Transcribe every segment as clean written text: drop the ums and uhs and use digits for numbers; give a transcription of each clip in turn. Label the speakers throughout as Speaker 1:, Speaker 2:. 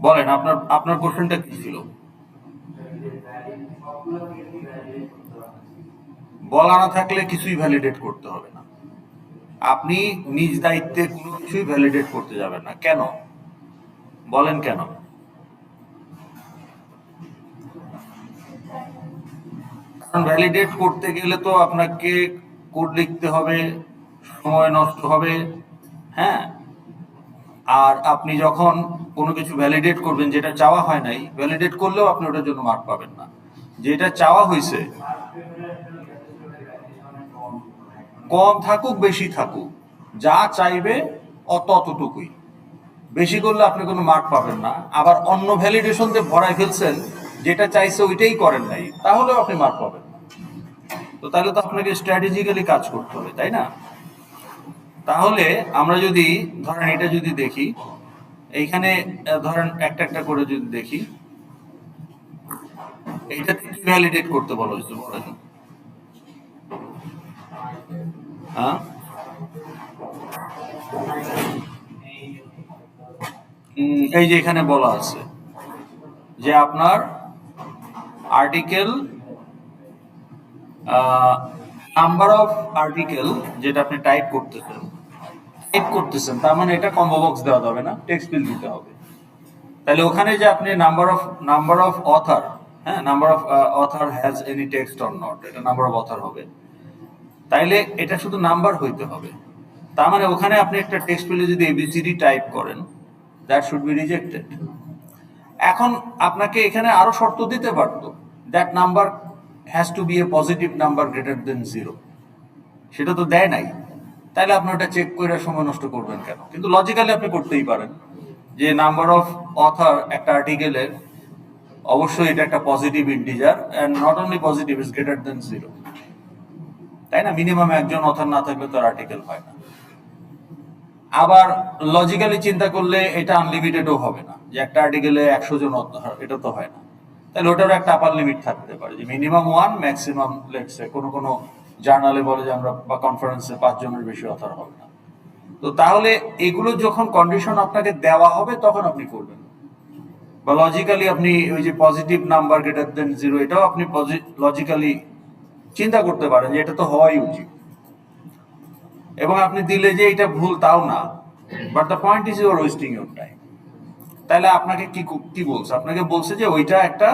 Speaker 1: বলেন আপনার আপনার কোশ্চেনটা কি ছিল? বলা না থাকলে কিছুই ভ্যালিডেট করতে হবে না। আপনি নিজ দায়িত্বে কোনো কিছুই ভ্যালিডেট করতে যাবেন না। কেন? বলেন কেন? কারণ ভ্যালিডেট করতে গেলে তো আপনাকে কোড লিখতে হবে, সময় নষ্ট হবে। হ্যাঁ, আর আপনি যখন কোনো কিছু ভ্যালিডেট করবেন যেটা চাওয়া হয় নাই, ভ্যালিডেট করলেও আপনি ওটার জন্য মার্ক পাবেন না। যেটা চাওয়া হয়েছে, কম থাকুক বেশি থাকুক, যা চাইবে ততটুকুই। বেশি করলে আপনি কোনো মার্ক পাবেন না। আবার অন্য ভ্যালিডেশন দিয়ে ভরাই ফেলছেন, যেটা চাইছে ওইটাই করেন নাই, তাহলেও আপনি মার্ক পাবেন না। তো তাহলে তো আপনাকে স্ট্র্যাটেজিক্যালি কাজ করতে হবে, তাই না? তাহলে আমরা যদি ধরেন এটা যদি দেখি, এইখানে ধরেন একটা একটা করে যদি দেখি, এইটাতে কি ভ্যালিডেট করতে বলা হয়েছে বলেন? হ্যাঁ, এই যে এখানে বলা আছে যে আপনার আর্টিকেল, নাম্বার অফ আর্টিকেল যেটা আপনি টাইপ করতেছেন, তার মানে এটা কম্বো বক্স দেওয়া যাবে না, টেক্সট ফিল্ড দিতে হবে। তাহলে ওখানে যে আপনি নাম্বার অফ অথার, হ্যাঁ, number of other has any text or not, এটা নাম্বার অফ অথার হবে। তাইলে এটা শুধু নাম্বার হইতে হবে। তার মানে ওখানে আপনি একটা টেক্সট ফিল্ডে যদি এবিসিডি টাইপ করেন, দ্যাট শুড বি রিজেক্টেড। এখন আপনাকে এখানে আরো শর্ত দিতে পারতো, that number has to be a positive number greater than 0। সেটা তো দেয় নাই। তাহলে আপনি ওটা চেক করে সময় নষ্ট করবেন কেন? কিন্তু লজিক্যালি আপনি করতেই পারেন যে নাম্বার অফ অথার একটা আর্টিকেলের অবশ্যই এটা একটা positive integer, and not only positive, is greater than 0, তাই না? মিনিমাম একজন অথার না থাকলে তো আর্টিকেল হয় না। আবার লজিক্যালি চিন্তা করলে এটা আনলিমিটেডও হবে না, যে একটা আর্টিকেলে 100 জন অথার, এটা তো হয় না। তাহলে ওটারও একটা আপার লিমিট থাকতে পারে, যে মিনিমাম 1, ম্যাক্সিমাম লেটসে কোনো জার্নালে বলে যে আমরা বা কনফারেন্সে 5 জনের বেশি অথার হবে না। তো তাহলে এগুলো যখন কন্ডিশন আপনাকে দেওয়া হবে তখন আপনি করবেন। বা লজিক্যালি আপনি ওই যে পজিটিভ নাম্বার গ্রেটার দেন 0, এটাও আপনি লজিক্যালি চিন্তা করতে পারেন যে এটা তো হওয়াই উচিত, এবং আপনি দিলে যে এটা ভুল তাও না, but the point is your wasting your time. তাহলে আপনাকে কি বলছে? আপনাকে বলছে যে ওইটা একটা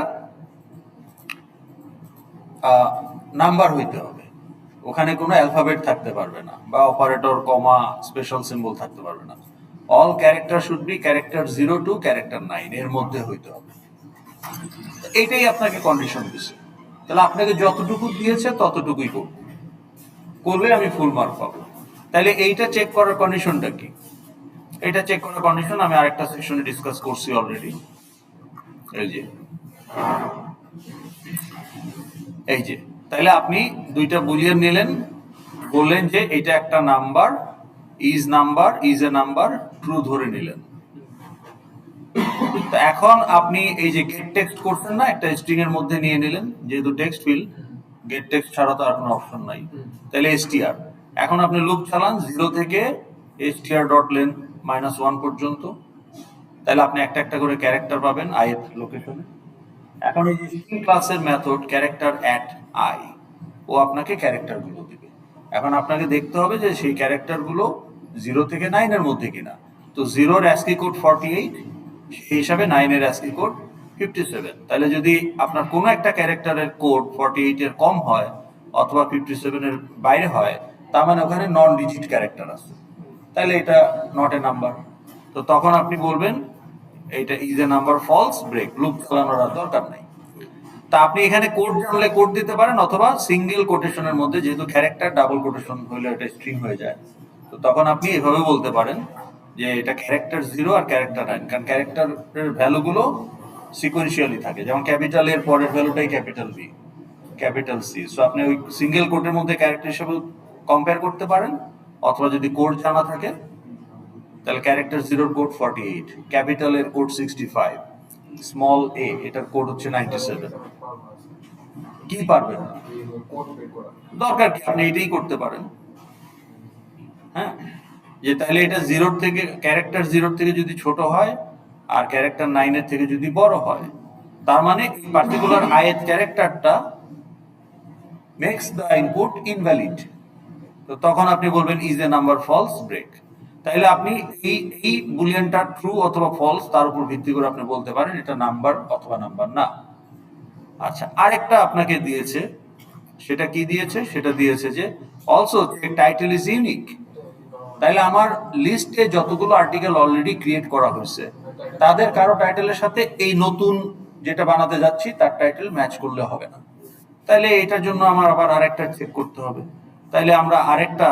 Speaker 1: নাম্বার হইতে হবে, ওখানে কোনো অ্যালফাবেট থাকতে পারবে না, বা অপারেটর, কমা, স্পেশাল সিম্বল থাকতে পারবে না। All character should be character 0 to character 9 এর মধ্যে হইতে হবে। এইটাই আপনাকে কন্ডিশন দিচ্ছে। তাহলে আপনাকে যতটুকু দিয়েছে ততটুকুই করলে আমি ফুল মার্ক পাবো। তাহলে এইটা চেক করার কন্ডিশনটা কি? এটা চেক করার কন্ডিশন আমি আরেকটা সেকশনে ডিসকাস করছি অলরেডি। এই যে এই যে তাহলে আপনি দুইটা বুলিয়ান নিলেন, বললেন যে এটা একটা number, is a number, true ধরে নিলেন। তো এখন আপনি এই যে গেট টেক্সট করছেন না, একটা স্ট্রিং এর মধ্যে নিয়ে নিলেন, যেহেতু টেক্সট ফিল্ড, গেট টেক্সট ছাড়া তো আর কোনো অপশন নাই। তাহলে str, এখন আপনি লুপ চালান 0 থেকে str ডট লেন -1 পর্যন্ত। তাহলে আপনি একটা একটা করে ক্যারেক্টার পাবেন i এর লোকেশনে। এখন এই যে স্ট্রিং ক্লাসের মেথড ক্যারেক্টার অ্যাট i, ও আপনাকে ক্যারেক্টার গুলো দিবে। এখন আপনাকে দেখতে হবে যে সেই ক্যারেক্টার গুলো 0 থেকে 9 এর মধ্যে কিনা। তো 0-র অ্যাসকি কোড 48, সেই হিসাবে 9-এর অ্যাসকি কোড 57। তাহলে যদি আপনার কোনো একটা ক্যারেক্টারের কোড 48 এর কম হয় অথবা 57 এর বাইরে হয়, তার মানে ওখানে নন ডিজিট ক্যারেক্টার আছে, তাহলে এটা নট এ নাম্বার। তো তখন আপনি বলবেন এটা is a number, false, break, loop চালানোর আর দরকার নাই। তা আপনি এখানে কোড জানলে কোড দিতে পারেন, অথবা সিঙ্গেল কোটেশনের মধ্যে, যেহেতু ক্যারেক্টার ডাবল কোটেশন হলে এটা স্ট্রিং হয়ে যায়, তো তখন আপনি এভাবে বলতে পারেন যে এটা ক্যারেক্টার 0 আর ক্যারেক্টার 9, কারণ ক্যারেক্টারের ভ্যালুগুলো সিকোয়েন্সিয়ালি থাকে, যেমন ক্যাপিটাল এর পরের ভ্যালুটাই capital B, capital C. So আপনি ওই সিঙ্গেল কোডের মধ্যে ক্যারেক্টার হিসেবে কম্পেয়ার করতে পারেন, অথবা যদি কোড জানা থাকে তাহলে ক্যারেক্টার 0-র কোড 48, ক্যাপিটাল এর কোড 65, স্মল এ এটার কোড হচ্ছে 97। কি পারবেন না, দরকার কি, আপনি এটাই করতে পারেন। হ্যাঁ, যে তাহলে এটা 0-র থেকে, ক্যারেক্টার 0-র থেকে যদি ছোট হয় আর ক্যারেক্টার 9 থেকে যদি বড় হয়, তার মানে এই পার্টিকুলার ith ক্যারেক্টারটা মেক্স দ্য ইনপুট ইনভ্যালিড। তো তখন আপনি বলবেন is a number false break. তাইলে আপনি এই বুলিয়ানটা ট্রু অথবা ফলস তার উপর ভিত্তি করে আপনি বলতে পারেন এটা নাম্বার অথবা নাম্বার না। আচ্ছা, আরেকটা আপনাকে দিয়েছে, সেটা কি দিয়েছে? সেটা দিয়েছে যে অলসো টাইটেল ইজ ইউনিক। তাইলে আমার লিস্টে যতগুলো আর্টিকেল অলরেডি ক্রিয়েট করা হয়েছে তাদের কারো টাইটেলের সাথে এই নতুন যেটা বানাতে যাচ্ছি তার টাইটেল ম্যাচ করলে হবে না। তাইলে এটার জন্য আমার আবার আরেকটা চেক করতে হবে। তাইলে আমরা আরেকটা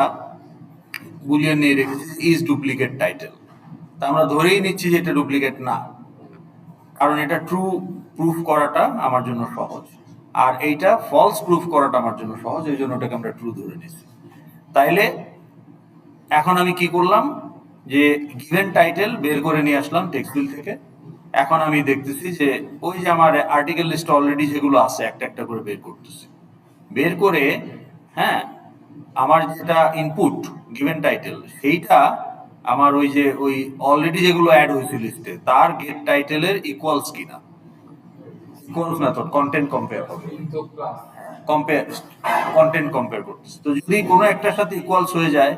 Speaker 1: বুলিয়ান নিয়ে রেখেছি ইজ ডুপ্লিকেট টাইটেল। তা আমরা ধরেই নিচ্ছি যে এটা ডুপ্লিকেট না, কারণ এটা ট্রু প্রুফ করাটা আমার জন্য সহজ, আর এইটা ফলস প্রুফ করাটা আমার জন্য সহজ, এই জন্য ওটাকে আমরা ট্রু ধরে নিচ্ছি। তাইলে এখন আমি কি করলাম, যে গিভেন টাইটেল বের করে নিয়ে আসলাম টেক্সটফিল থেকে। এখন আমি দেখতেছি যে ওই যে আমার আর্টিকেল লিস্ট অলরেডি যেগুলো আছে একটা একটা করে বের করতেছি। বের করে হ্যাঁ, আমার যেটা ইনপুট গিভেন টাইটেল সেইটা আমার ওই যে ওই অলরেডি যেগুলো অ্যাড হয়েছে লিস্টে তার গেট টাইটেলের ইকুয়ালস কিনা। ইকুয়ালস মেথড কন্টেন্ট কম্পেয়ার হবে, কম্পেয়ার কন্টেন্ট কম্পেয়ার করতেছে। তো যদি কোনো একটার সাথে ইকুয়ালস হয়ে যায়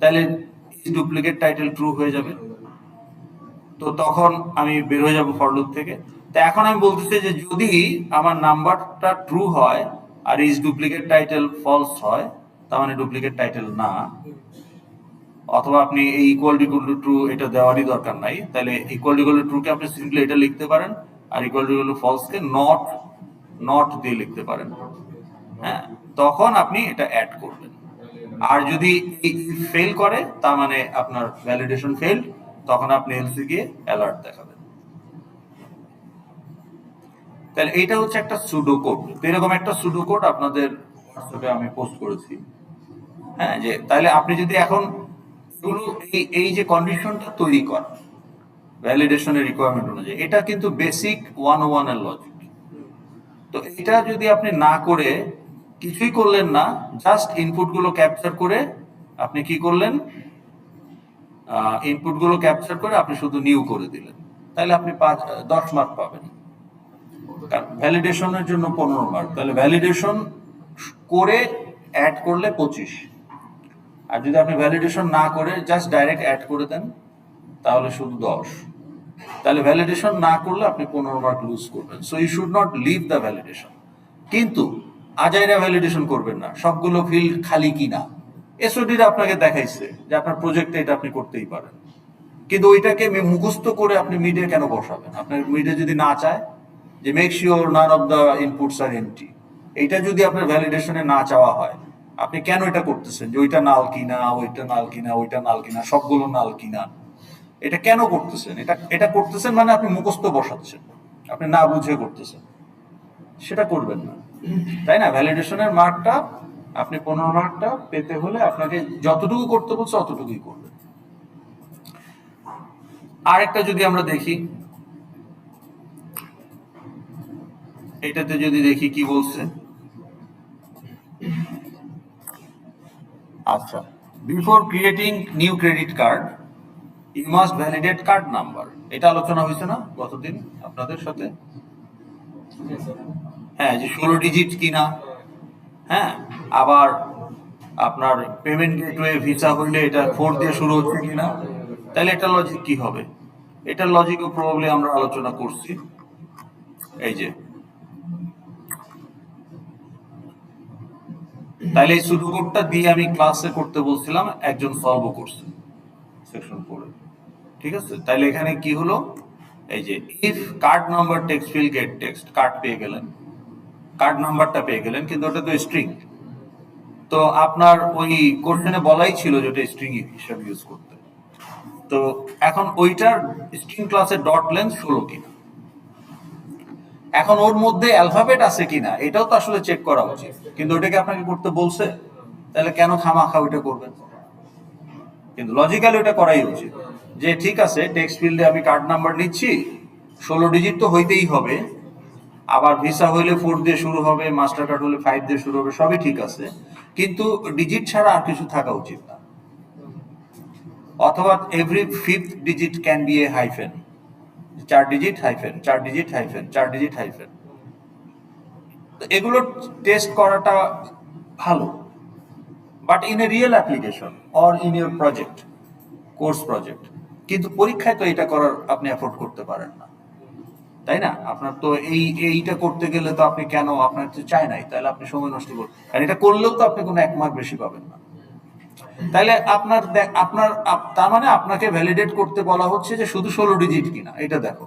Speaker 1: তাহলে ডুপ্লিকেট টাইটেল ট্রু হয়ে যাবে। তো তখন আমি বের হয়ে যাব ফর লুপ থেকে। তো এখন আমি বলতেছি যে যদি আমার নাম্বারটা ট্রু হয় আর ইজ ডুপ্লিকেট টাইটেল ফলস হয়, তার মানে ডুপ্লিকেট টাইটেল না। অথবা আপনি এই ইকুয়াল টু ট্রু এটা দেওয়ারই দরকার নাই, তাহলে ইকুয়াল টু ট্রু কে আপনি সিম্পলি এটা লিখতে পারেন, আর ইকুয়াল টু ফলস কে নট নট দিয়ে লিখতে পারেন। হ্যাঁ, তখন আপনি এটা অ্যাড করবেন। আর যদি ফেল করে তার মানে আপনার ভ্যালিডেশন ফেল, তখন আপনি এলসি গিয়ে অ্যালার্ট দেখাবেন। তাহলে এইটা হচ্ছে একটা সুডো কোড। এরকম একটা সুডো কোড আপনাদের হোয়াটসঅ্যাপে আমি পোস্ট করেছি। হ্যাঁ, যে তাহলে আপনি যদি এখন এই যে কন্ডিশনটা তৈরি করা ভ্যালিডেশনের রিকোয়ারমেন্ট অনুযায়ী, এটা কিন্তু বেসিক 101 এর লজিক। তো এটা যদি আপনি না করে কিছুই করলেন না, জাস্ট ইনপুটগুলো ক্যাপচার করে আপনি কি করলেন, ইনপুটগুলো ক্যাপচার করে আপনি শুধু নিউ করে দিলেন, তাহলে আপনি 10 মার্ক পাবেন। ভ্যালিডেশনের জন্য 15 মার্ক, তাহলে ভ্যালিডেশন করে অ্যাড করলে 25। আর যদি আপনি ভ্যালিডেশন না করে জাস্ট ডাইরেক্ট অ্যাড করে দেন তাহলে শুধু 10। তাহলে ভ্যালিডেশন না করলে আপনি 15 মার্ক লুজ করবেন। So you should not leave the validation. কিন্তু আজাইরা ভ্যালিডেশন করবেন না, সবগুলো ফিল্ড খালি কিনা এসওডিটা আপনাকে দেখাইছে যে আপনার প্রজেক্টে এটা আপনি করতেই পারেন, কিন্তু ওইটাকে মুখস্থ করে আপনি মিডে কেন বসাবেন? আপনার মিডে যদি না চায় যে make sure none of the inputs are empty, এইটা যদি আপনার ভ্যালিডেশনে না চাওয়া হয়, আপনি কেন এটা করতেছেন যে ওইটা নাল কিনা, ওইটা নাল কিনা, ওইটা নাল কিনা, সবগুলো নাল কিনা? এটা কেন করতেছেন? এটা করতেছেন মানে আপনি মুখস্থ বসাচ্ছেন, আপনি না বুঝে করতেছেন, সেটা করবেন না, তাই না? ভ্যালিডেশনের মার্কটা আপনি 15 মার্কটা পেতে হলে আপনাকে যতটুকু করতে বলছে অতটুকুই করবেন। আরেকটা যদি আমরা দেখি, এটাতে যদি দেখি কি বলছে। আচ্ছা, before creating new credit card you must validate card number. এটা আলোচনা হয়েছে না গতদিন আপনাদের সাথে? হ্যাঁ, যে 16 ডিজিট কিনা। হ্যাঁ, আবার আপনার পেমেন্ট গেটওয়ে ভিসা হইলে এটা 4 দিয়ে শুরু হচ্ছে কিনা। তাহলে এটা লজিক কি হবে? এটার লজিকও প্রবাবলি আমরা আলোচনা করছি। এই যে তাহলে এই সুডো কোডটা দিয়ে আমি ক্লাসে করতে বলছিলাম, একজন সলভও করছে সেকশন 4 এ। ঠিক আছে, তাহলে এখানে কি হলো, এই যে if card number text feel gate text, card পেয়ে গেলেন, কার্ড নাম্বারটা পেয়ে গেলেন, কিন্তু ওটা তো স্ট্রিং। তো আপনার ওই কোশ্চেনে বলাই ছিল যে ওটা স্ট্রিং হিসাবে ইউজ করতে। তো এখন ওইটার স্ট্রিং ক্লাসের ডট লেন্থ 16 কিনা, এখন ওর মধ্যে অ্যালফাবেট আছে কিনা এটাও তো আসলে চেক করা উচিত, কিন্তু ওটাকে আপনাকে করতে বলছে, তাহলে কেন খামাখা ওইটা করবেন? কিন্তু লজিক্যালি ওটা করাই উচিত যে ঠিক আছে, টেক্সট ফিল্ডে আমি কার্ড নাম্বার নিচ্ছি, 16 ডিজিট তো হইতেই হবে, আবার ভিসা হইলে 4 দিয়ে শুরু হবে, মাস্টার কার্ড হলে 5 দিয়ে শুরু হবে, সবই ঠিক আছে, কিন্তু ডিজিট ছাড়া আর কিছু থাকা উচিত না। অথবা every 5th digit can B A hyphen, 4 digit hyphen 4 digit hyphen 4 digit hyphen. এগুলো টেস্ট করাটা ভালো, but in a real application or in your project, course project. কিন্তু পরীক্ষায় তো এটা করার আপনি অ্যাফোর্ড করতে পারেন না, তাই না? আপনার তো এইটা করতে গেলে তো আপনি কেন, আপনার তো চাই নাই, তাহলে আপনি সময় নষ্ট করবেন, আর এটা করলেও তো আপনি কোনো 1 মার্ক বেশি পাবেন না। তাহলে তার মানে আপনাকে ভ্যালিডেট করতে বলা হচ্ছে যে শুধু 16 ডিজিট কিনা এটা দেখো,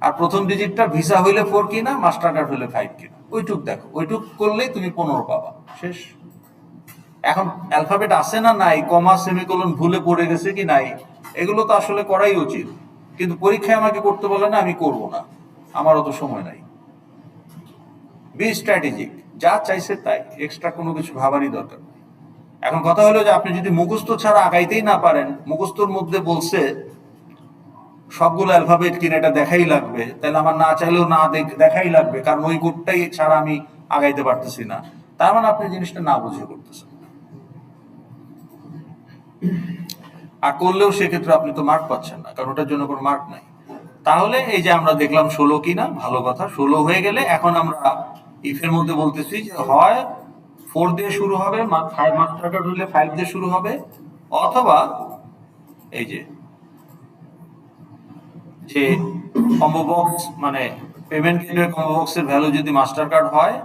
Speaker 1: আর প্রথম ডিজিটটা ভিসা হইলে 4 কিনা, মাস্টার কার্ড হইলে 5 কিনা, ওইটুক দেখো। ওইটুক করলেই তুমি 15 পাবা, শেষ। এখন অ্যালফাবেট আছে না নাই, কমা সেমিকোলন ভুলে পড়ে গেছে কি নাই, এগুলো তো আসলে করাই উচিত, কিন্তু পরীক্ষায় আমাকে করতে বলে না, আমি করব না, আমার অত সময় নাই। বি স্ট্র্যাটেজিক, যা চাইছে তাই, এক্সট্রা কোনো কিছু ভাবারই দরকার নেই। এখন কথা হলো যে আপনি যদি মুখস্থ ছাড়া আগাইতেই না পারেন, মুখস্থর মধ্যে বলছে সবগুলো অ্যালফাবেট কিনা এটা দেখাই লাগবে, তাহলে আমার না চাইলেও না দেখাই লাগবে, কারণ ওই কোডটাই ছাড়া আমি আগাইতে পারতেছি না, তার মানে আপনি জিনিসটা না বুঝে করতেছেন। আর করলেও সেক্ষেত্রে আপনি তো মার্ক পাচ্ছেন না, কারণ ওটার জন্য কোনো মার্ক নাই। তাহলে এই যে আমরা দেখলাম 16 কিনা, ভালো কথা। 16 হয়ে গেলে এখন আমরা ইফের মধ্যে বলতেছি যে হয় 4 দিয়ে শুরু হবে, 5 মাস্টার কার্ড হলে 5 দিয়ে শুরু হবে, অথবা এই যে কম্বো বক্স মানে পেমেন্ট গেটওয়ে কম্বো বক্সের ভ্যালু যদি মাস্টার কার্ড হয়,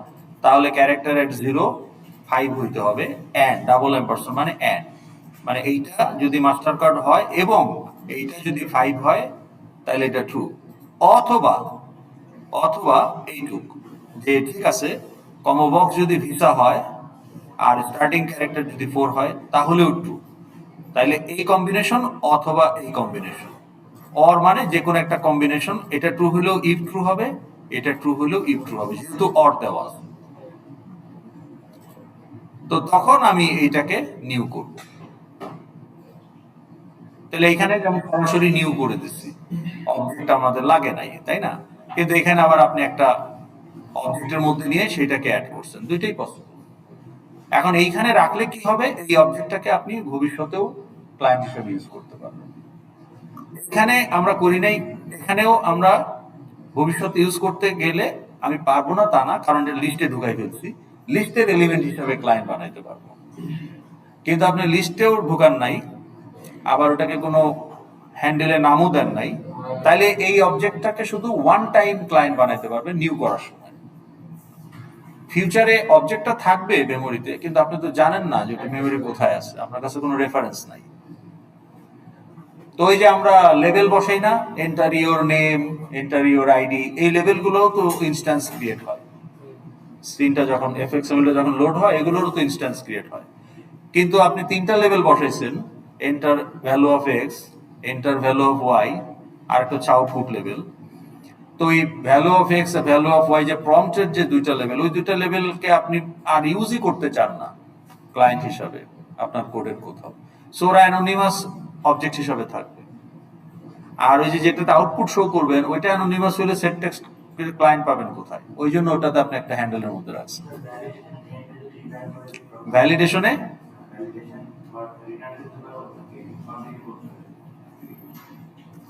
Speaker 1: তাহলে ক্যারেক্টার এট 0 5 হইতে হবে, এন্ড ডাবল এম্পারসেন্ট মানে এন্ড, মানে এইটা যদি মাস্টার কার্ড হয় এবং এইটা যদি 5 হয় তাহলে এটা ট্রু। অথবা অথবা এইটুক, যে ঠিক আছে কম্বো বক্স যদি ভিসা হয় আর স্টার্টিং ক্যারেক্টার যদি 4 হয় তাহলেও ট্রু। তাইলে এই কম্বিনেশন অথবা এই কম্বিনেশন, অর মানে যে কোনো একটা কম্বিনেশন, এটা ট্রু হলেও ইফ ট্রু হবে, এটা ট্রু হলেও ইফ ট্রু হবে, যেহেতু অর দেওয়া আছে। তো তখন আমি এইটাকে নিউ করব। তাহলে এখানে যেমন সরাসরি নিউ করে দিচ্ছি, অবজেক্ট আমাদের লাগে নাই, তাই না? কিন্তু এখানে আবার আপনি একটা অবজেক্টের মধ্যে নিয়ে সেটাকে অ্যাড করছেন, দুইটাই পসিবল। এখন এইখানে রাখলে কি হবে, এই অবজেক্টটাকে আপনি ভবিষ্যতেও ক্লায়েন্ট হিসেবে ইউজ করতে পারবেন। এখানে আমরা করি নাই, এখানেও আমরা ভবিষ্যতে ইউজ করতে গেলে আমি পারবো না তা না, কারণ এটা লিস্টে ঢুকাই ফেলছি, লিস্টের এলিমেন্ট হিসেবে ক্লায়েন্ট বানাইতে পারবো। কিন্তু আপনি লিস্টেও ঢুকান নাই, আবার ওটাকে কোনো হ্যান্ডেলের নামও দেন নাই, তাইলে এই অবজেক্টটাকে শুধু ওয়ান টাইম ক্লায়েন্ট বানাইতে পারবে নিউ করার সময়। ফিউচারে অবজেক্টটা থাকবে মেমোরিতে, কিন্তু আপনি তো জানেন না যে ওটা মেমোরি কোথায় আছে, আপনার কাছে কোনো রেফারেন্স নাই। তো ওই যে আমরা লেভেল বসাই না, enter your name, enter your ID, এই লেভেলগুলোও তো ইনস্ট্যান্স ক্রিয়েট হয়। স্ক্রিনটা যখন এফএক্সএমএল যখন লোড হয়, এগুলোরও তো ইনস্ট্যান্স ক্রিয়েট হয়। কিন্তু আপনি 3টা লেভেল বসাইছেন, enter value of X, enter value of Y, আর একটা হচ্ছে আউটপুট লেভেল। তো এই ভ্যালু অফ এক্স আর ভ্যালু অফ ওয়াই যে প্রম্পটের যে 2টা লেভেল, ওই 2টা লেভেলকে আপনি আর ইউজই করতে চান না ক্লায়েন্ট হিসাবে আপনার কোডের কোথাও, সো ওরা অ্যানোনিমাস অবজেক্ট হিসাবে থাকবে। আর ওই যে যেটাতে আউটপুট শো করবেন ওইটা অ্যানোনিমাস হলে সেট টেক্সট ক্লায়েন্ট পাবেন কোথায়, ওই জন্য ওটাতে আপনি একটা হ্যান্ডেলের মধ্যে রাখছেন। ভ্যালিডেশনে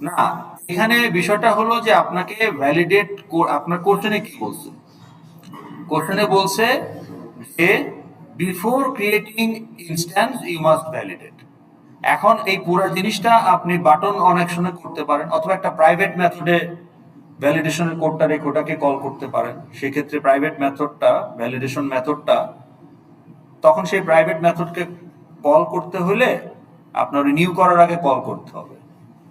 Speaker 1: না, এখানে বিষয়টা হলো যে আপনাকে ভ্যালিডেট, আপনার কোশ্চেনে কি বলছে, কোশ্চেনে বলছে যে before creating instance you must validate. এখন এই পুরো জিনিসটা আপনি বাটন অনেকশনে করতে পারেন, অথবা একটা প্রাইভেট মেথডে ভ্যালিডেশনের কোডটা রেখে ওটাকে কল করতে পারেন। সেক্ষেত্রে প্রাইভেট মেথডটা, ভ্যালিডেশন মেথডটা, তখন সেই প্রাইভেট মেথডকে কল করতে হলে আপনার রিনিউ করার আগে কল করতে হবে।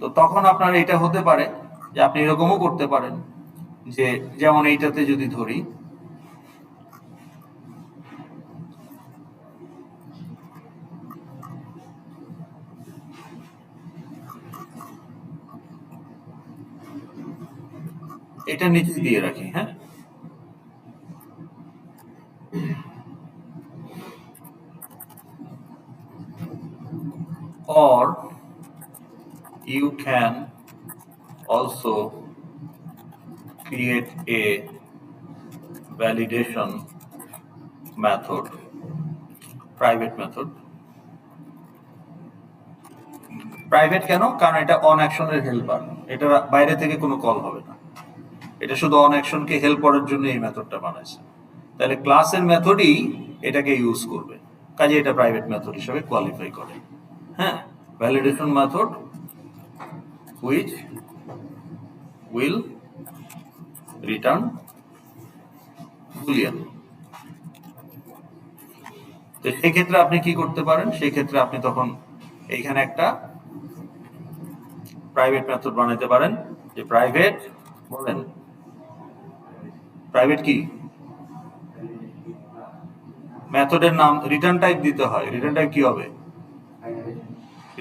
Speaker 1: তো তখন আপনার এটা হতে পারে যে আপনি এরকমও করতে পারেন যে, যেমন এইটাতে যদি ধরি, এটা নিচে দিয়ে রাখি, হ্যাঁ, or you can also create a validation private method private কেন? কারণ এটা অন অ্যাকশনের হেল্পার, এটা বাইরে থেকে কোনো কল হবে না, এটা শুধু অন অ্যাকশনকে হেল্প করার জন্য এই মেথডটা বানাইছে। তাহলে ক্লাসের মেথডই এটাকে ইউজ করবে, কাজে এটা প্রাইভেট মেথড হিসেবে কোয়ালিফাই করে। হ্যাঁ, validation method which will return Boolean. তো সেই ক্ষেত্রে আপনি কি করতে পারেন? সেই ক্ষেত্রে আপনি তখন এইখানে একটা প্রাইভেট মেথড বানাইতে পারেন, যে প্রাইভেট বলেন, প্রাইভেট কি মেথডের নাম, রিটার্ন টাইপ দিতে হয়। রিটার্ন টাইপ কি হবে?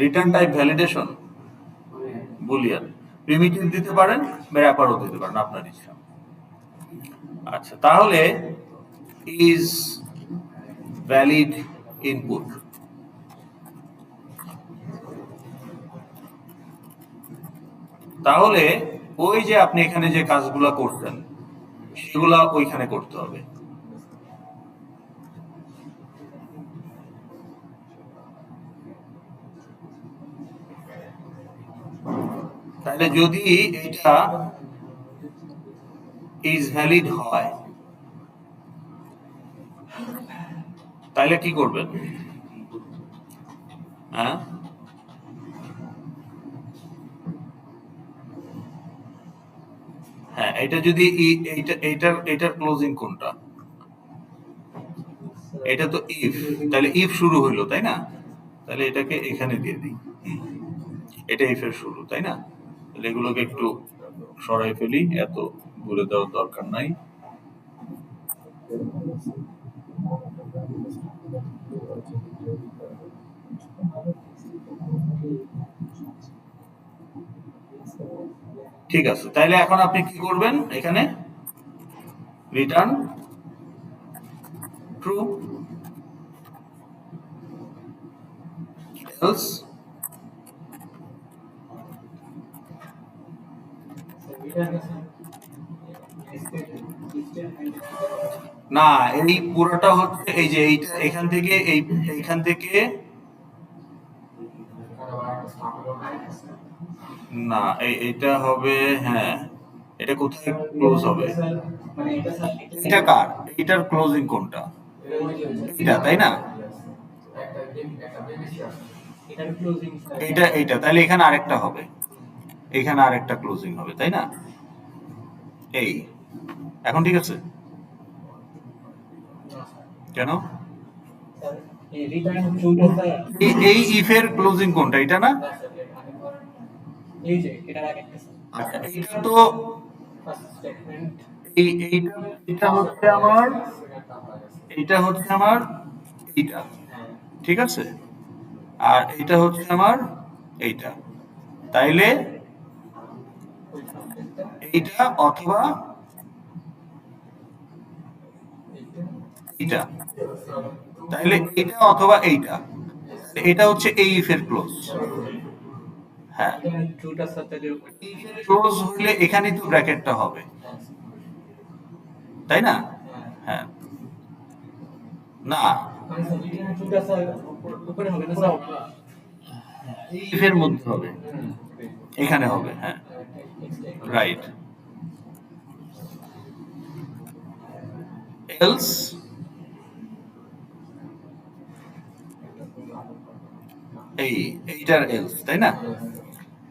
Speaker 1: Return type validation Boolean. Primitive দিতে পারেন, র্যাপারও দিতে পারেন, আপনার ইচ্ছা। আচ্ছা, তাহলে ইজ ভ্যালিড ইনপুট। তাহলে ওই যে আপনি এখানে যে কাজগুলা করতেন সেগুলা ওইখানে করতে হবে। তাহলে যদি এটা ইজ ভ্যালিড হয় তাহলে কি করবেন? হ্যাঁ, হ্যাঁ, এটা যদি এইটার ক্লোজিং কোনটা? এটা তো ইফ, তাহলে ইফ শুরু হইলো, তাই না? তাহলে এটাকে এখানে দিয়ে দিই, এটা ইফ এর শুরু, তাই না? তাহলে এগুলোকে একটু সরাই ফেলি, এত দূরে দেওয়ার দরকার নাই। ঠিক আছে, তাইলে এখন আপনি কি করবেন? এখানে রিটার্ন ট্রু, এলস না, এই পুরোটা হচ্ছে এই যে এইটা এখান থেকে এইখান থেকে না, এইটা হবে, হ্যাঁ, এটা কোথায় ক্লোজ হবে? এটা কার? এটার ক্লোজিং কোনটা? এটা, তাই না? এইটা তাহলে এখানে আরেকটা হবে, এখানে আরেকটা ক্লোজিং হবে, তাই না? এই এখন ঠিক আছে? কেন? এই ইফের ক্লোজিং কোনটা? এটা না? আচ্ছা, এটা তো এটা হচ্ছে আমার, এটা হচ্ছে আমার এইটা, ঠিক আছে? আর এটা হচ্ছে আমার এইটা, তাইলে এইটা অথবা এইটা, তাইলে এটা অথবা এইটা, এটা হচ্ছে এই ইফের ক্লোজ। হ্যাঁ, ক্লোজ হইলে এখানে তো ব্র্যাকেটটা হবে, তাই না? হ্যাঁ, না, এই ইফের মধ্যে হবে, এখানে হবে, হ্যাঁ, রাইট। এলস এইটার এলস, তাই না?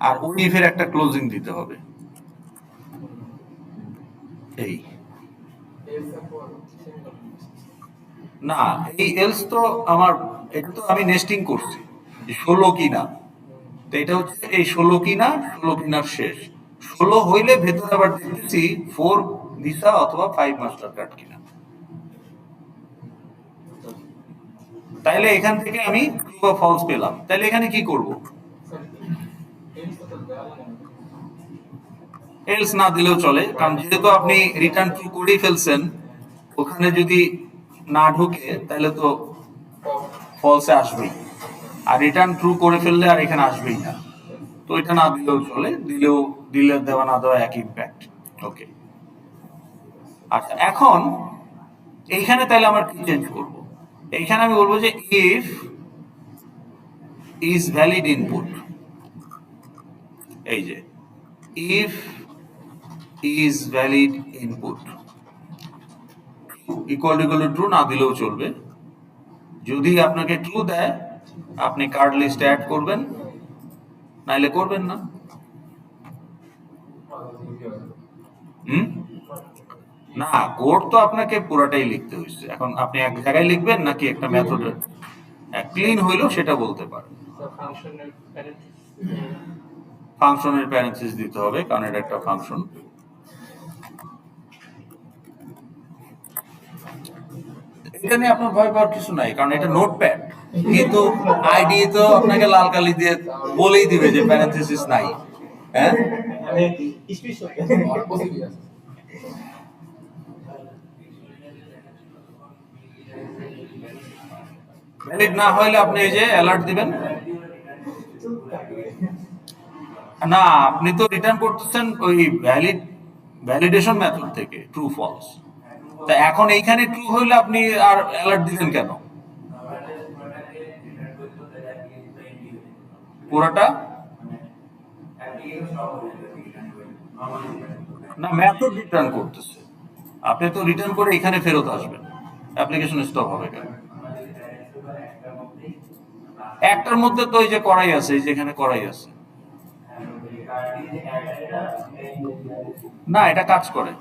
Speaker 1: আর ওই ইফের একটা ক্লোজিং দিতে হবে, এই না, এই এলস তো আমার, এটা তো আমি নেস্টিং করছি 16 কিনা, তো এটা হচ্ছে এই 16 কিনা, 16 কিনার শেষ 16 হইলে ভেতরে আবার দেখতেছি 4 ভিসা অথবা 5 মাস্টার কার্ড কিনা। তাইলে এখান থেকে আমি ট্রু বা ফলস পেলাম, তাইলে এখানে কি করব? এলস না দিলেও চলে, কারণ যেহেতু আপনি রিটার্ন ট্রু করেই ফেলছেন, ওখানে যদি না ঢুকে তাহলে তো ফলসে আসবেই, আর রিটার্ন ট্রু করে ফেললে আর এখানে আসবেই না, তো এটা না দিলেও চলে, দিলে দেওয়া না দেওয়া এক ইম্প্যাক্ট। ওকে, আচ্ছা, এখন এইখানে তাহলে আমার কি চেঞ্জ করব? এইখানে আমি বলবো যে ইফ ইজ ভ্যালিড ইনপুট, এই যে if is valid input equal to true না দিলেও চলবে। যদি আপনাকে ট্রু দেয় আপনি কার্ড লিস্টে অ্যাড করবেন, নাইলে করবেন না। না, কোড তো আপনাকে পুরাটাই লিখতে হয়েছে। এখন আপনি এক জায়গায় লিখবেন নাকি একটা মেথড ক্লিন হইলো সেটা বলতে পারেন। ফাংশনের প্যারেন্থেসিস দিতে হবে কারণ এটা একটা ফাংশন। এটা নিয়ে আপনার ভয় পাওয়ার কিছু নাই কারণ এটা নোটপ্যাড, কিন্তু আইডি তো আপনাকে লাল কালি দিয়ে বলেই দিবে যে প্যারেন্থেসিস নাই। হ্যাঁ, ভ্যালিড না হইলে আপনি এই যে অ্যালার্ট দিবেন। না, আপনি তো রিটার্ন করতেছেন ওই ভ্যালিডেশন মেথড থেকে ট্রু ফলস। তা এখন এইখানে ট্রু হইলে আপনি আর অ্যালার্ট দিবেন কেন? পুরোটা না, মেথড রিটার্ন করতেছে। আপনি তো রিটার্ন করে এখানে ফেরত আসবেন, অ্যাপ্লিকেশন স্টপ হবে কেন? একটার মধ্যে তো এই যে করাই আছে, এই যে এখানে করাই আছে। না, এটা কাজ করে।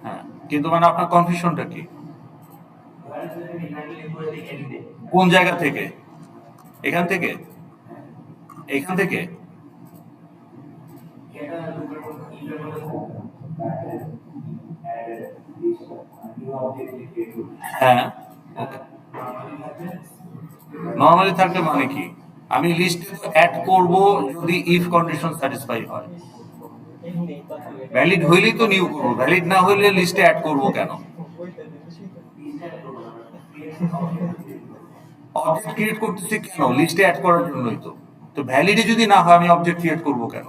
Speaker 1: হ্যাঁ, কিন্তু মানে আপনার কনফিউশনটা কি? কোন জায়গা থেকে? এখান থেকে? এখান থেকে? হ্যাঁ, ওকে। নরমালি থাকবে মানে কি? আমি লিস্টে অ্যাড করব যদি ইফ কন্ডিশন স্যাটিসফাই হয়। ভ্যালিড হইলেই তো নিউ করব, ভ্যালিড না হইলে লিস্টে অ্যাড করব কেন? অবজেক্ট ক্রিয়েট করতেছি কেন? লিস্টে অ্যাড করার জন্যই তো। তো ভ্যালিডে যদি না হয় আমি অবজেক্ট ক্রিয়েট করব কেন?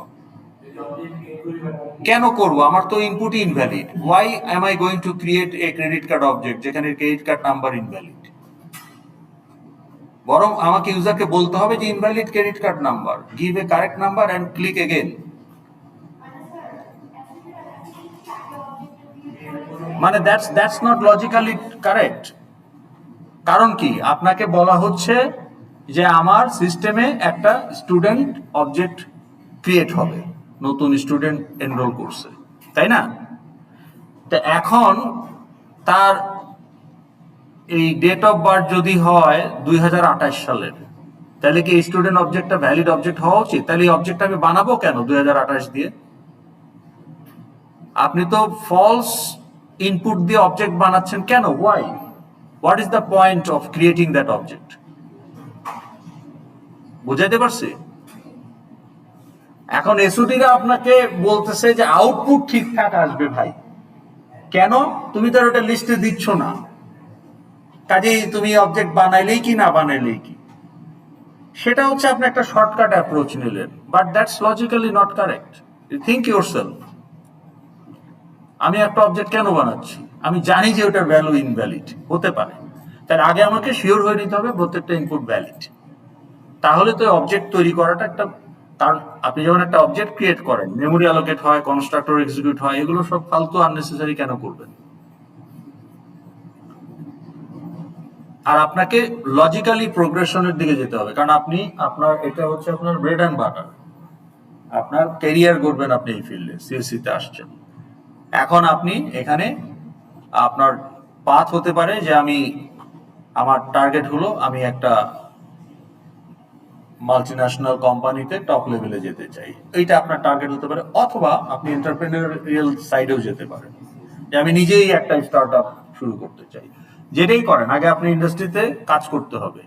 Speaker 1: কেন করব? আমার তো ইনপুটই invalid. Why am I going to create a credit card object যেখানে ক্রেডিট কার্ড নাম্বার ইনভ্যালিড? বরং আমাকে ইউজারকে বলতে হবে যে invalid credit card number, give a correct number and click again. মানে দ্যাটস নট লজিক্যালি কারেক্ট। কারণ কি? আপনাকে বলা হচ্ছে যে আমার সিস্টেমে একটা স্টুডেন্ট অবজেক্ট ক্রিয়েট হবে, নতুন স্টুডেন্ট এনরোল করছে, তাই না? তো এখন তার এই ডেট অফ বার্থ যদি হয় 2028 সালের, তাহলে কি স্টুডেন্ট অবজেক্টটা ভ্যালিড অবজেক্ট হওয়া উচিত? তাহলে এই অবজেক্ট আমি বানাবো কেন 2028 দিয়ে? আপনি তো ফলস ইনপুট দিয়ে অবজেক্ট বানাচ্ছেন কেন? Why? What is the point of creating that object? বুঝাইতে পারছি? এখন এসওডিরা আপনাকে বলতেছে যে আউটপুট ঠিকঠাক আসবে ভাই। কেন? তুমি তো ওটা লিস্টে দিচ্ছ না, কাজেই তুমি অবজেক্ট বানাইলেই কি না বানাইলেই কি। সেটা হচ্ছে আপনি একটা শর্টকাট অ্যাপ্রোচ নিলেন, but that's logically not correct. You think yourself. আমি একটা অবজেক্ট কেন বানাচ্ছি? আমি জানি যে ওটার ভ্যালু ইনভ্যালিড হতে পারে, তার আগে আমাকে শিওর হয়ে নিতে হবে প্রত্যেকটা ইনপুট ভ্যালিড। তাহলে তো অবজেক্ট তৈরি করাটা একটা, কারণ আপনি যখন একটা অবজেক্ট ক্রিয়েট করেন, মেমোরি অ্যালোকেট হয়, কনস্ট্রাক্টর এক্সিকিউট হয়, এগুলো সব ফালতু আননেসেসারি কেন করবেন? আর আপনাকে লজিক্যালি প্রোগ্রেশনের দিকে যেতে হবে, কারণ আপনি আপনার এটা হচ্ছে আপনার ব্রেড অ্যান্ড বাটার, আপনার ক্যারিয়ার করবেন আপনি এই ফিল্ডে, সিএসসি তে আসছেন। এখন আপনি এখানে আপনার পাথ হতে পারে যে আমার টার্গেট হলো আমি একটা মাল্টিন্যাশনাল কোম্পানিতে টপ লেভেলে যেতে চাই, এইটা আপনার টার্গেট হতে পারে। অথবা আপনি এন্টারপ্রেনারিয়াল সাইডেও যেতে পারেন, যে আমি নিজেই একটা স্টার্টআপ শুরু করতে চাই। যেটাই করেন আগে আপনি ইন্ডাস্ট্রিতে কাজ করতে হবে।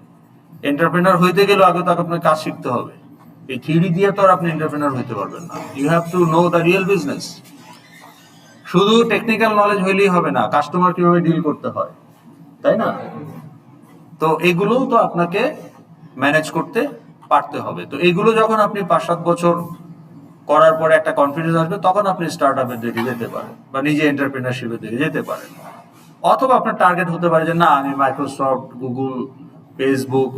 Speaker 1: এন্টারপ্রেনার হইতে গেলে আগে তাকে আপনার কাজ শিখতে হবে। এই থিওরি দিয়ে তো আর আপনি এন্টারপ্রেনার হইতে পারবেন না। You have to know the real business. শুধু টেকনিক্যাল নলেজ হইলেই হবে না, কাস্টমার কিভাবে ডিল করতে হয়, তাই না? তো এগুলোও তো আপনাকে ম্যানেজ করতে পারতে হবে। তো এগুলো যখন আপনি 5-7 বছর করার পরে একটা কনফিডেন্স আসবে, তখন আপনি স্টার্ট আপের দিকে যেতে পারেন বা নিজে এন্টারপ্রেনারশিপের দিকে যেতে পারেন। অথবা আপনার টার্গেট হতে পারে যে না, আমি মাইক্রোসফট, গুগল, ফেসবুক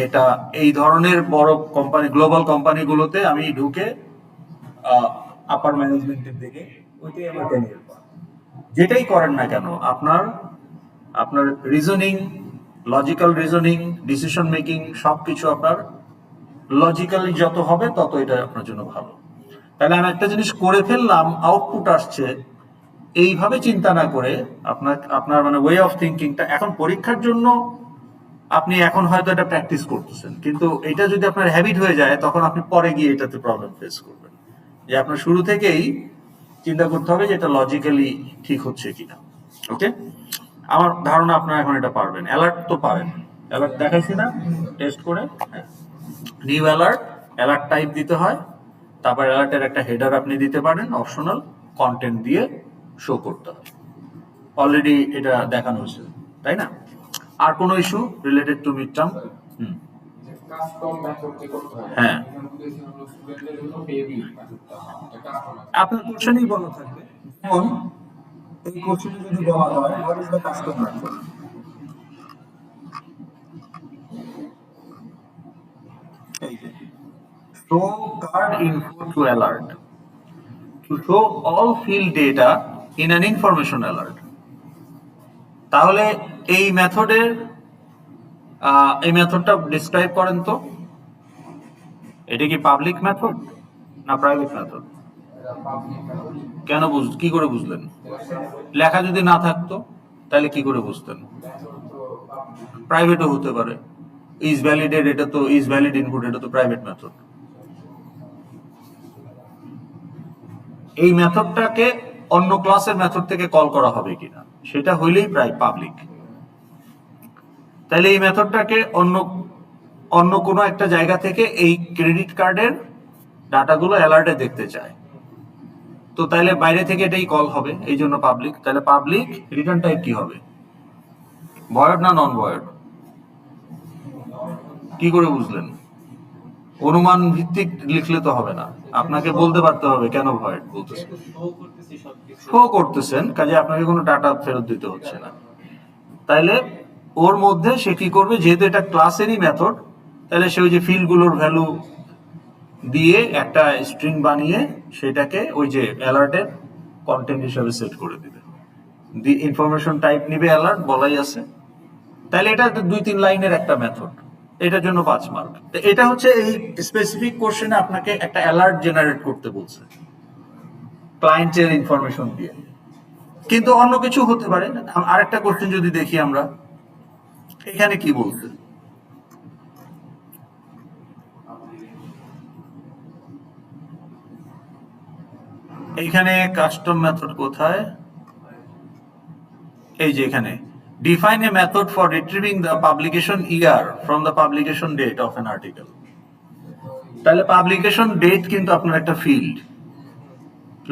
Speaker 1: এটা এই ধরনের বড় কোম্পানি, গ্লোবাল কোম্পানিগুলোতে আমি ঢুকে আপার ম্যানেজমেন্টের দিকে, ওইটাই আমার ক্যারিয়ার। যেটাই করেন না কেন আপনার আপনার reasoning, logical reasoning, decision making সবকিছু আপনার লজিক্যালি যত হবে তত এটা আপনার জন্য ভালো। তাহলে আমি একটা জিনিস করে ফেললাম, আউটপুট আসছে, এইভাবে চিন্তা না করে আপনার আপনার মানে ওয়ে অফ থিঙ্কিংটা এখন পরীক্ষার জন্য আপনি এখন হয়তো এটা প্র্যাকটিস করতেছেন, কিন্তু এটা যদি আপনার হ্যাবিট হয়ে যায় তখন আপনি পরে গিয়ে এটাতে প্রবলেম ফেস করবেন। যে আপনার শুরু থেকেই চিন্তা করতে হবে যে এটা লজিক্যালি ঠিক হচ্ছে কিনা। ওকে, আমার ধারণা আপনারা এখন এটা পারবেন। অ্যালার্ট তো পারেন, অ্যালার্ট দেখাইছি না টেস্ট করে? নিউ অ্যালার্ট, অ্যালার্ট টাইপ দিতে হয়, তারপর অ্যালার্টের একটা হেডার আপনি দিতে পারেন, অপশনাল কন্টেন্ট দিয়ে শো করতে হয়। অলরেডি এটা দেখানো হয়েছে, তাই না? আর কোনো issue related to mid term? হ্যাঁ, আপনার কোশ্চেনই বলা থাকবে। যেমন এই কোশ্চেনে যদি বলা হয় what is the custom method, এই যে show card info to alert to show all field data in an information alert. তাহলে এই মেথডের এই মেথডটা ডিসক্রাইব করেন তো, এটা কি পাবলিক মেথড না প্রাইভেট মেথড? কেন কি করে বুঝলেন? লেখা যদি না থাকতো তাহলে কি করে বুঝতেন? প্রাইভেটও হতে পারে। ইজ ভ্যালিডেড, এটা তো ইজ ভ্যালিড ইনপুট, এটা তো প্রাইভেট মেথড। এই মেথডটাকে অন্য ক্লাসের মেথড থেকে কল করা হবে কিনা সেটা হইলেই প্রায় পাবলিক। তাহলে এই মেথডটাকে অন্য অন্য কোনো একটা জায়গা থেকে এই ক্রেডিট কার্ডের ডাটাগুলো অ্যালার্টে দেখতে চায়, তো তাহলে বাইরে থেকে এটাই কল হবে, এই জন্য পাবলিক। তাহলে পাবলিক রিটার্ন টাইপ কি হবে? ভয়েড না নন ভয়েড? কি করে বুঝলেন? অনুমান ভিত্তিক লিখলে তো হবে না, আপনাকে বলতে পারতে হবে কেন ভয়েড বলতেছেন। শো করতেছেন, কাজে আপনাকে কোনো ডাটা ফেরত দিতে হচ্ছে না। তাইলে ওর মধ্যে সে কি করবে, যেহেতু এটা ক্লাসেরই মেথড, তাহলে সে ওই যে ফিল্ডগুলোর ভ্যালু দিয়ে একটা স্ট্রিং বানিয়ে সেটাকে ওই যে অ্যালার্টের কন্টেন্ট হিসেবে সেট করে দিবে। দি ইনফরমেশন টাইপ নিবে, অ্যালার্ট বলাই আছে। তাহলে এটা 2-3 লাইনের একটা মেথড, এটার জন্য 5 মার্ক। এটা হচ্ছে এই স্পেসিফিক কোশ্চেনে আপনাকে একটা অ্যালার্ট জেনারেট করতে বলছে ক্লায়েন্টের ইনফরমেশন দিয়ে, কিন্তু অন্য কিছু হতে পারে। আরেকটা কোশ্চেন যদি দেখি আমরা, এখানে কি বলছে? এইখানে কাস্টম মেথড কোথায়? এই যে এখানে define a method for retrieving the publication year from the publication date of an article. তাহলে পাবলিকেশন ডেট কিন্তু আপনার একটা ফিল্ড,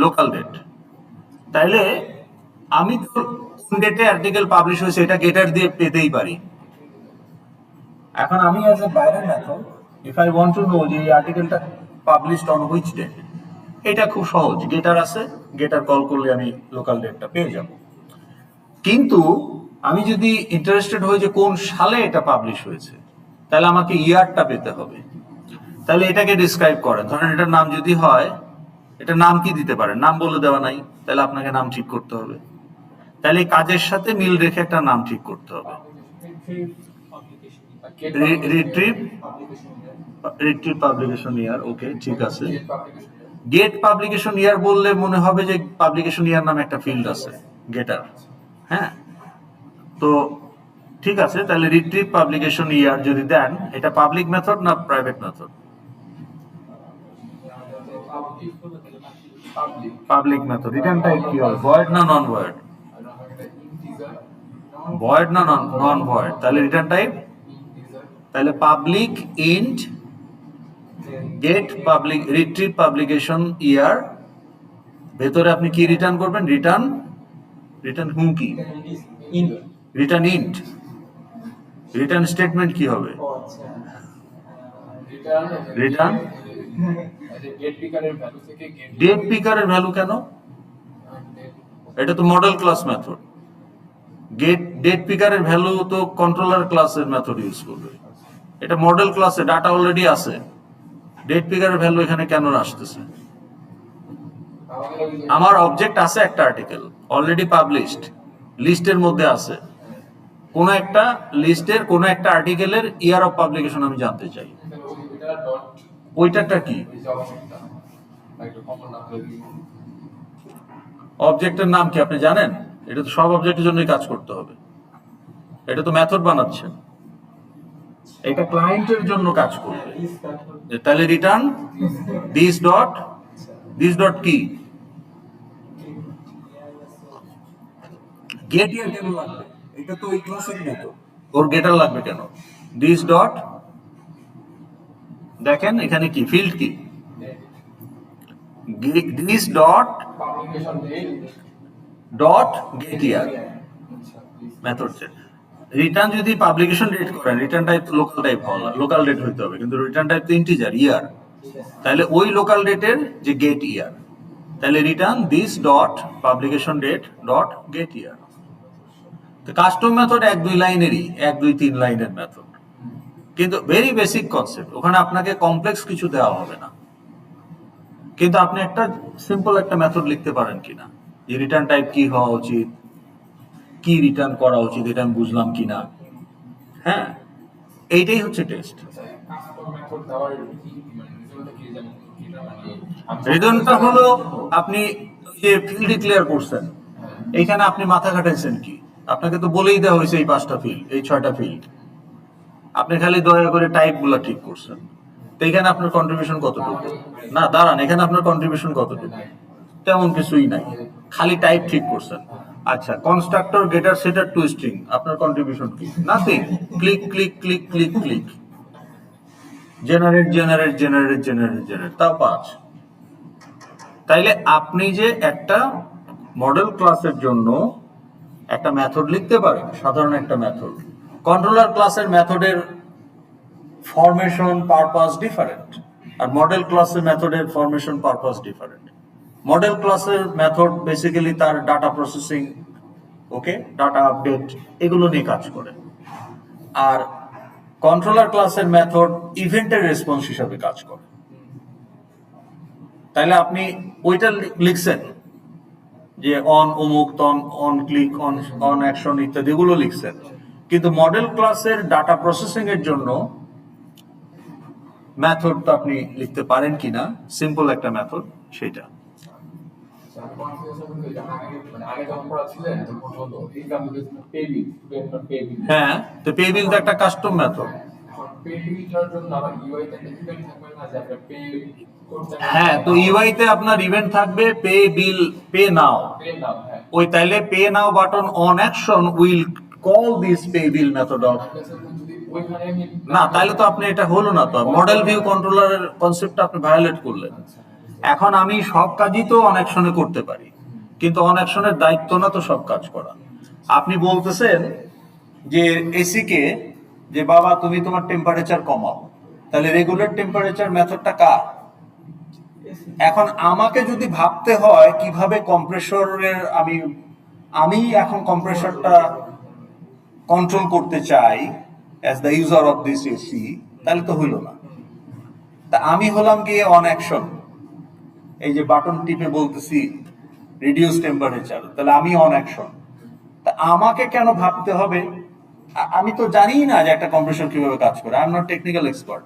Speaker 1: লোকাল ডেট। তাইলে আমি তো কোন ডেটে আর্টিকেল পাবলিশ হয়েছে এটা গেটার দিয়ে পেতেই পারি। এখন আমি অ্যাজ এ বাইরের method, if I want to know যে এই আর্টিকেলটা পাবলিশড অন হুইচ ডেট, এটা খুব সহজ, গেটার আছে, গেটার কল করলে আমি লোকাল ডেটটা পেয়ে যাব। কিন্তু আমি যদি ইন্টারেস্টেড হই যে কোন সালে এটা পাবলিশ হয়েছে, তাহলে আমাকে ইয়ারটা পেতে হবে। তাহলে এটাকে ডিসক্রাইব করেন। ধরেন এটার নাম যদি হয়, এটা নাম কি দিতে পারেন? নাম বলে দেওয়া নাই, তাহলে আপনাকে নাম ঠিক করতে হবে। তাহলে কাজের সাথে মিল রেখে একটা নাম ঠিক করতে হবে। রিট্রিভ পাবলিকেশন ইয়ার, ওকে ঠিক আছে। গেট পাবলিকেশন ইয়ার বললে মনে হবে যে পাবলিকেশন ইয়ার নামে একটা ফিল্ড আছে গেটার। হ্যাঁ, তো ঠিক আছে, তাহলে রিট্রিভ পাবলিকেশন ইয়ার যদি দেন, এটা পাবলিক মেথড না private method? Public method. Return type কি হবে, ভয়েড না নন ভয়েড? ভয়েড না নন ভয়েড? তাহলে রিটার্ন টাইপ, তাহলে public int get public retrieve publication year, ভেতরে আপনি কি রিটার্ন করবেন? রিটার্ন হুম কি? Return int. রিটার্ন স্টেটমেন্ট কি হবে? রিটার্ন ডেট পিকারের ভ্যালু কেন? এটা তো মডেল ক্লাস মেথড। ডেট পিকারের ভ্যালু তো কন্ট্রোলার ক্লাসের মেথড ইউজ করবে, এটা মডেল ক্লাসে ডাটা অলরেডি আছে, ডেট পিকারের ভ্যালু এখানে কেন আসতেছে? আমার অবজেক্ট আছে একটা আর্টিকেল অলরেডি পাবলিশড, লিস্টের মধ্যে আছে, কোন একটা লিস্টের কোন একটা আর্টিকেলের ইয়ার অফ পাবলিকেশন আমি জানতে চাই। ওইটাটা কি? অবজেক্টের নাম কি আপনি জানেন? এটা তো সব অবজেক্টের জন্যই কাজ করতে হবে, এটা তো মেথড বানাচ্ছেন, এটা ক্লায়েন্টের জন্য কাজ করবে। তাহলে রিটার্ন দিস ডট কি গেট ইয়ার কেন লাগবে? এটা তো ওই ক্লাসের মতো, ওর গেটার লাগবে কেন? দিস ডট, দেখেন এখানে কি ফিল্ড কি this dot get year method. Return যদি পাবলিকেশন ডেট করেন, রিটার্ন টাইপ লোকাল টাইপ হওয়া, লোকাল ডেট হইতে হবে, কিন্তু রিটার্ন টাইপ তো ইন্টিজার ইয়ার, তাহলে ওই লোকাল ডেটের যে গেট ইয়ার, তাহলে return this dot publication date dot get year. তো কাস্টম মেথড 1-2 লাইনেরই, 1-2-3 লাইনের মেথড, কিন্তু ভেরি বেসিক কনসেপ্ট, ওখানে আপনাকে কমপ্লেক্স কিছু দেওয়া হবে না। কিন্তু আপনি একটা সিম্পল একটা মেথড লিখতে পারেন কিনা, যে রিটার্ন টাইপ কি হওয়া উচিত, কি রিটার্ন করা উচিত, এটা আমি বুঝলাম কিনা। হ্যাঁ, এইটাই হচ্ছে টেস্ট। রিজনটা হলো আপনি যে ফিল্ড ডিক্লেয়ার করছেন, এইখানে আপনি মাথা খাটাইছেন কি? আপনাকে তো বলেই দেওয়া হয়েছে এই 5টা ফিল্ড, এই 6টা ফিল্ড, আপনি খালি দয়া করে টাইপ গুলা ঠিক করছেন। তো এখানে আপনার কন্ট্রিবিউশন কতটুকু? না দাঁড়ান, এখানে আপনার কন্ট্রিবিউশন কতটুকু? তেমন কিছুই নাই, খালি টাইপ ঠিক করছেন। আচ্ছা, কনস্ট্রাক্টর গেটার সেটার টু স্ট্রিং, আপনার কন্ট্রিবিউশন কি? Nothing, click click click click click, generate generate generate generate generate, তাও 5। তাইলে আপনি যে একটা মডেল ক্লাসের জন্য একটা মেথড লিখতে পারেন, সাধারণ একটা মেথড, কন্ট্রোলার ক্লাসের মেথডের ফরমেশন পারপাস ডিফারেন্ট, আর মডেল ক্লাসের মেথডের ফরমেশন পারপাস ডিফারেন্ট। মডেল ক্লাসের মেথড বেসিক্যালি তার ডাটা প্রসেসিং, ওকে, ডাটা আপডেট, এগুলো নিয়ে কাজ করে। আর কন্ট্রোলার ক্লাসের মেথড ইভেন্টের রেসপন্স হিসাবে কাজ করে। তাইলে আপনি ওইটা লিখছেন যে অন অমুক, তন অন ক্লিক, অন অ্যাকশন ইত্যাদি এগুলো লিখছেন, কিন্তু মডেল ক্লাসের ডাটা প্রসেসিং এর জন্য মেথড তো আপনি লিখতে পারেন কিনা, সিম্পল একটা মেথড সেটা। হ্যাঁ, তো পে বিল তো একটা কাস্টম মেথড। হ্যাঁ, তো ইউআই তে আপনার ইভেন্ট থাকবে পে বিল, পে নাও, ওই তাইলে pay now button on action will call this pay bill method of. না, তাহলে তো আপনি এটা হলো না, তো মডেল ভিউ কন্ট্রোলারের কনসেপ্টটা আপনি ভায়োলেট করলেন। এখন আমি সব কাজই তো অন অ্যাকশনে করতে পারি, কিন্তু অন অ্যাকশনের দায়িত্ব না তো সব কাজ করা। আপনি বলতেছেন যে এসি কে, যে বাবা তুমি তোমার টেম্পারেচার কমাও, তাহলে রেগুলার টেম্পারেচার মেথডটা কার? এখন আমাকে যদি ভাবতে হয় কিভাবে কম্প্রেসরের আমি এখন কম্প্রেসরটা কন্ট্রোল করতে চাই as the user of this AC, তাহলে তো হইল না। তা আমি হলাম গিয়ে অন অ্যাকশন, এই যে বাটন টিপে বলতেছি রিডিউস টেম্পারেচার, তাহলে আমি অন অ্যাকশন। তা আমাকে কেন ভাবতে হবে? আমি তো জানি না যে একটা কম্প্রেসর কিভাবে কাজ করে, I am not technical expert.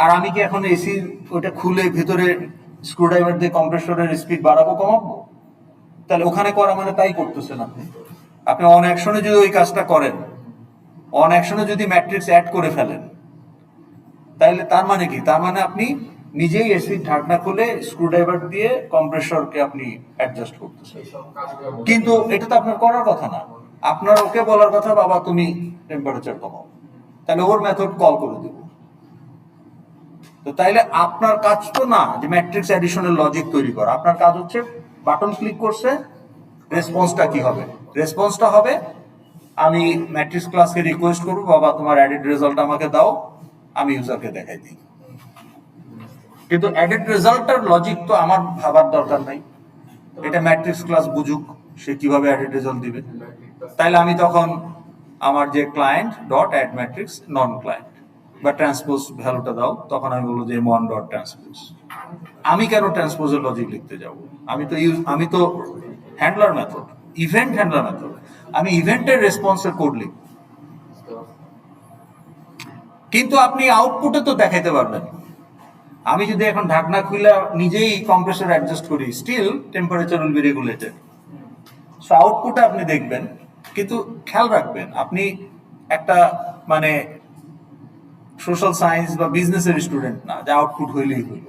Speaker 1: আর আমি কি এখন এসি ওইটা খুলে ভেতরে স্ক্রুড্রাইভার দিয়ে কম্প্রেসরের স্পিড বাড়াবো কমাবো? তাহলে ওখানে করা মানে তাই করতেছেন আপনি। আপনি অন অ্যাকশনে যদি ওই কাজটা করেন, অন অ্যাকশনে যদি ম্যাট্রিক্স অ্যাড করে ফেলেন, তাহলে তার মানে কি? তার মানে আপনি নিজেই এসির ঢাকনা খুলে স্ক্রুড্রাইভার দিয়ে কম্প্রেসরকে আপনি অ্যাডজাস্ট করতেছেন, কিন্তু এটা তো আপনার করার কথা না। আপনার ওকে বলার কথা বাবা তুমি টেম্পারেচার কমাও, তাহলে ওর মেথড কল করে দেব। তো তাইলে আপনার কাজ তো না যে ম্যাট্রিক্স অ্যাডিশনের লজিক তৈরি করা, আপনার কাজ হচ্ছে বাটন ক্লিক করছে, রেসপন্সটা কি হবে? রেসপন্সটা হবে আমি ম্যাট্রিক্স ক্লাসকে রিকোয়েস্ট করবো বাবা তোমার অ্যাডেড রেজাল্ট আমাকে দাও, আমি ইউজারকে দেখাই দিই। কিন্তু অ্যাডেড রেজাল্টটার লজিক তো আমার ভাবার দরকার নাই, এটা ম্যাট্রিক্স ক্লাস বুঝুক সে কিভাবে অ্যাডেড রেজাল্ট দিবে। তাইলে আমি তখন আমার যে ক্লায়েন্ট ডট অ্যাড ম্যাট্রিক্স নন ক্লায়েন্ট বা ট্রান্সপোজ ভ্যালুটা দাও, তখন আমি বলবো যে m1 ডট ট্রান্সপোজ। আমি কেন ট্রান্সপোজের লজিক লিখতে যাব? আমি তো handler method, event handler method, আমি ইভেন্টের রেসপন্সের কোড লিখব। কিন্তু আপনি আউটপুটে তো দেখাইতে পারবেন। আমি যদি এখন ঢাকনা খুলে নিজেই কম্প্রেসর অ্যাডজাস্ট করি, still temperature will be regulated. So আউটপুটে আপনি দেখবেন, কিন্তু খেয়াল রাখবেন আপনি একটা মানে সোশ্যাল সায়েন্স বা বিজনেসের স্টুডেন্ট না যে আউটপুট হইলেই হইল।